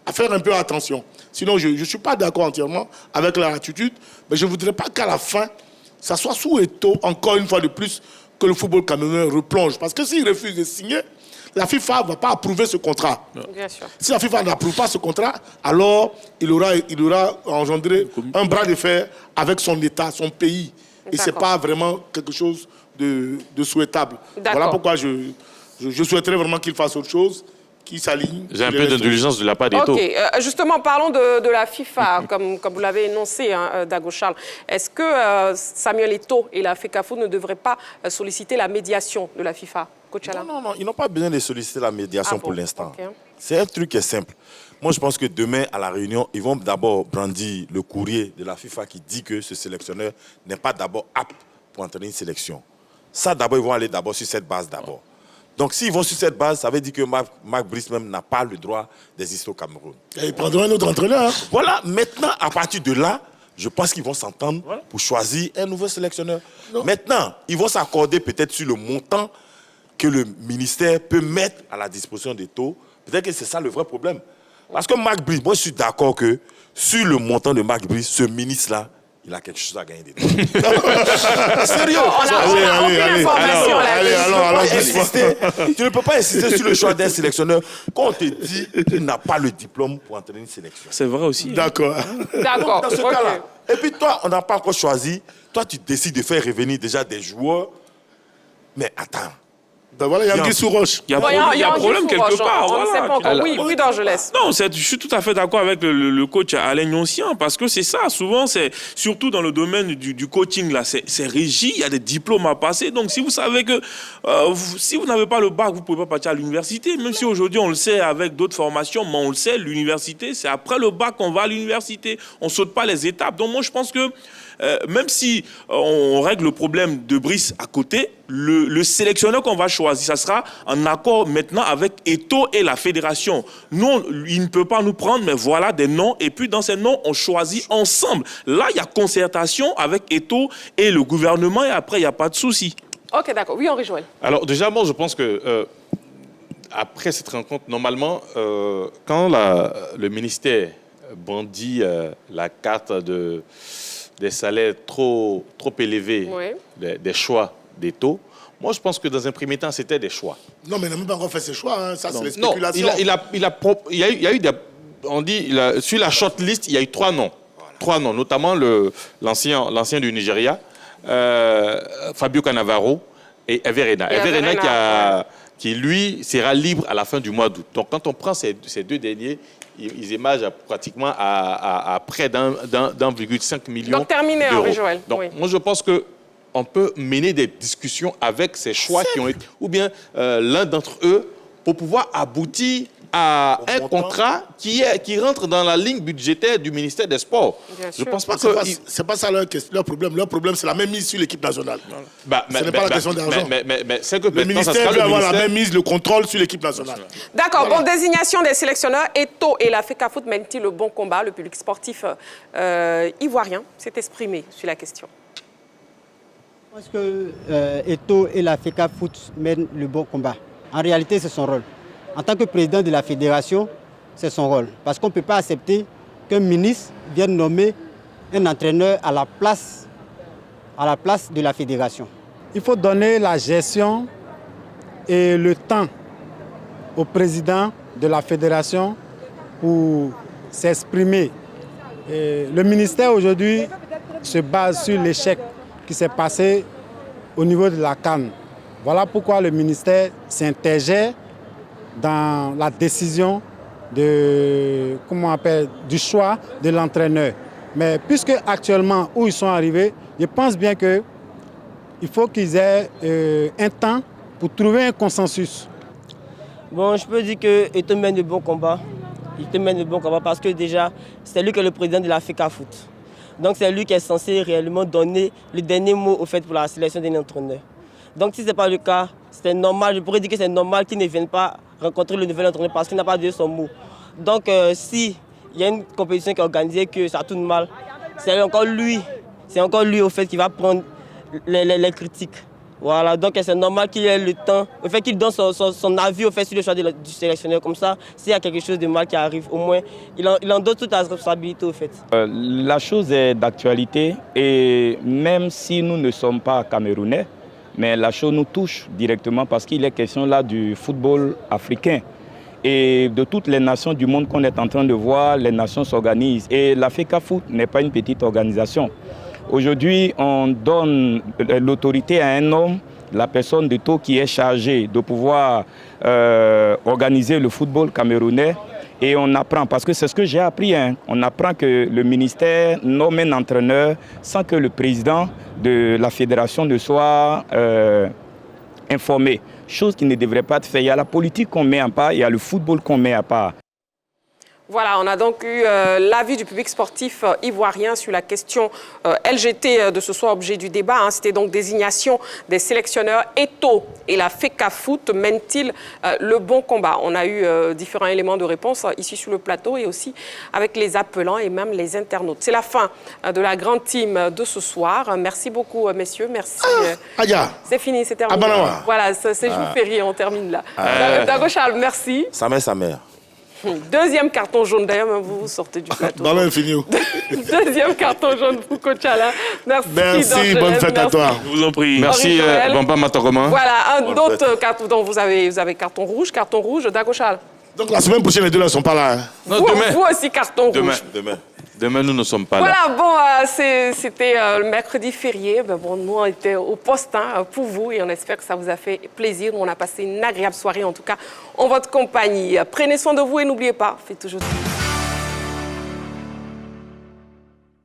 à faire un peu attention. Sinon, je ne suis pas d'accord entièrement avec leur attitude, mais je ne voudrais pas qu'à la fin, ça soit sous Eto'o, encore une fois de plus, que le football camerounais replonge. Parce que s'il refuse de signer, la FIFA ne va pas approuver ce contrat. Bien sûr. Si la FIFA n'approuve pas ce contrat, alors il aura engendré un bras de fer avec son État, son pays. Et ce n'est pas vraiment quelque chose de souhaitable. Voilà pourquoi je souhaiterais vraiment qu'il fasse autre chose, qui s'aligne. J'ai un peu d'indulgence de la part d'Eto'o. Ok, justement, parlons de la FIFA, comme vous l'avez énoncé, Dago Charles. Est-ce que Samuel Eto'o et la FECAFOOT ne devraient pas solliciter la médiation de la FIFA? Coach Alain? Non, ils n'ont pas besoin de solliciter la médiation pour l'instant. C'est un truc qui est simple. Moi, je pense que demain, à la réunion, ils vont d'abord brandir le courrier de la FIFA qui dit que ce sélectionneur n'est pas d'abord apte pour entraîner une sélection. Ça, d'abord, ils vont aller d'abord sur cette base d'abord. Donc, s'ils vont sur cette base, ça veut dire que Marc Brice même n'a pas le droit d'exister au Cameroun. Et ils prendront un autre entraîneur. Hein. Voilà, maintenant, à partir de là, je pense qu'ils vont s'entendre pour choisir un nouveau sélectionneur. Non. Maintenant, ils vont s'accorder peut-être sur le montant que le ministère peut mettre à la disposition des taux. Peut-être que c'est ça le vrai problème. Parce que Marc Brice, moi je suis d'accord que sur le montant de Marc Brice, ce ministre-là, il a quelque chose à gagner dedans. Sérieux. Tu ne peux pas insister sur le choix d'un sélectionneur quand on te dit qu'il n'a pas le diplôme pour entraîner une sélection. C'est vrai aussi. D'accord. D'accord. Dans ce cas-là. Et puis toi, on n'a pas encore choisi. Toi, tu décides de faire revenir déjà des joueurs. Mais attends. Ben voilà, il y a Guy Souroche. Il y a un problème quelque part. On ne sait pas encore. Oui, donc je laisse. Non, je suis tout à fait d'accord avec le coach Alain Nyoncian, parce que c'est ça, souvent, c'est surtout dans le domaine du coaching, là, c'est régi, il y a des diplômes à passer. Donc, si vous savez que si vous n'avez pas le bac, vous ne pouvez pas partir à l'université. Même si aujourd'hui, on le sait avec d'autres formations, mais on le sait, l'université, c'est après le bac qu'on va à l'université. On ne saute pas les étapes. Donc, moi, je pense que même si on règle le problème de Brice à côté, le sélectionneur qu'on va choisir, ça sera en accord maintenant avec Eto'o et la fédération. Nous, il ne peut pas nous prendre, mais voilà des noms. Et puis dans ces noms, on choisit ensemble. Là, il y a concertation avec Eto'o et le gouvernement et après, il n'y a pas de souci. Ok, d'accord. Oui, Henri Joël. Alors déjà, moi, je pense que après cette rencontre, normalement, quand le ministère bandit la carte des salaires trop élevés, des choix d'Eto'o, moi je pense que dans un premier temps c'était des choix. Non, mais il n'a même pas encore fait ses choix, hein. Ça c'est les spéculations. Non, il y a eu des, on dit, sur la shortlist, il y a eu 3 noms. Voilà. 3 noms, notamment l'ancien du Nigeria, Fabio Cannavaro et Everena. Everena qui lui sera libre à la fin du mois d'août. Donc quand on prend ces 2 derniers, ils émergent pratiquement à près d'1,5 million. Donc terminé, Henri Joël. Donc moi je pense qu'on peut mener des discussions avec ces choix qui ont été, ou bien l'un d'entre eux, pour pouvoir aboutir à un contrat qui rentre dans la ligne budgétaire du ministère des Sports. Je pense pas que c'est pas ça leur problème. Leur problème, c'est la même mise sur l'équipe nationale. Ce n'est pas la question d'argent. Mais c'est que le ministère veut avoir la même mise, le contrôle sur l'équipe nationale. D'accord. Bon, désignation des sélectionneurs. Eto'o et la FECAFOOT mènent-ils le bon combat? Le public sportif ivoirien s'est exprimé sur la question. Je pense que Eto'o et la FECAFOOT mènent le bon combat. En réalité, c'est son rôle. En tant que président de la fédération, c'est son rôle. Parce qu'on ne peut pas accepter qu'un ministre vienne nommer un entraîneur à la place de la fédération. Il faut donner la gestion et le temps au président de la fédération pour s'exprimer. Le ministère aujourd'hui se base sur l'échec qui s'est passé au niveau de la CAN. Voilà pourquoi le ministère s'intergère dans la décision du choix de l'entraîneur. Mais puisque actuellement où ils sont arrivés, je pense bien qu'il faut qu'ils aient un temps pour trouver un consensus. Bon, je peux dire que Eto'o mène de bons combats. Il mène de bons combats parce que déjà, c'est lui qui est le président de la FECAFOOT. Donc c'est lui qui est censé réellement donner le dernier mot au fait pour la sélection d'un entraîneur. Donc si ce n'est pas le cas, c'est normal, je pourrais dire que c'est normal qu'il ne vienne pas rencontrer le nouvel entraîneur parce qu'il n'a pas dit son mot. Donc si il y a une compétition qui est organisée, que ça tourne mal, c'est encore lui au fait qui va prendre les critiques. Voilà, donc c'est normal qu'il ait le temps, au fait qu'il donne son avis au fait sur le choix du sélectionneur. Comme ça, s'il y a quelque chose de mal qui arrive, au moins, il en donne toute la responsabilité au fait. La chose est d'actualité et même si nous ne sommes pas camerounais, mais la chose nous touche directement parce qu'il est question là du football africain et de toutes les nations du monde qu'on est en train de voir, les nations s'organisent. Et la FECAFOOT n'est pas une petite organisation. Aujourd'hui, on donne l'autorité à un homme, la personne d'Eto'o qui est chargée de pouvoir organiser le football camerounais. Et on apprend, parce que c'est ce que j'ai appris, on apprend que le ministère nomme un entraîneur sans que le président de la fédération ne soit informé. Chose qui ne devrait pas être faite. Il y a la politique qu'on met à part, il y a le football qu'on met à part. Voilà, on a donc eu l'avis du public sportif ivoirien sur la question LGT de ce soir, objet du débat. Hein. C'était donc désignation des sélectionneurs. Eto'o et la FECAFOOT mènent-ils le bon combat? On a eu différents éléments de réponse ici sur le plateau et aussi avec les appelants et même les internautes. C'est la fin de la grande team de ce soir. Merci beaucoup, messieurs. Merci. C'est fini, c'est terminé. Voilà, c'est jour férié, on termine là. Dago Charles, merci. Sa mère. Deuxième carton jaune, d'ailleurs, vous sortez du plateau. Dans l'infini. Deuxième carton jaune pour Kochala. Merci, bonne fête à toi. Je vous en prie. Merci, Bamba Matoroman. Voilà, un autre carton dont vous avez carton rouge, Dago Charles. Donc la semaine prochaine, les deux là ne sont pas là. Hein. Non, demain. Vous aussi, carton rouge. Demain, nous ne sommes pas là. Voilà, bon, c'était le mercredi férié. Ben bon, nous, on était au poste pour vous et on espère que ça vous a fait plaisir. On a passé une agréable soirée, en tout cas, en votre compagnie. Prenez soin de vous et n'oubliez pas, faites toujours...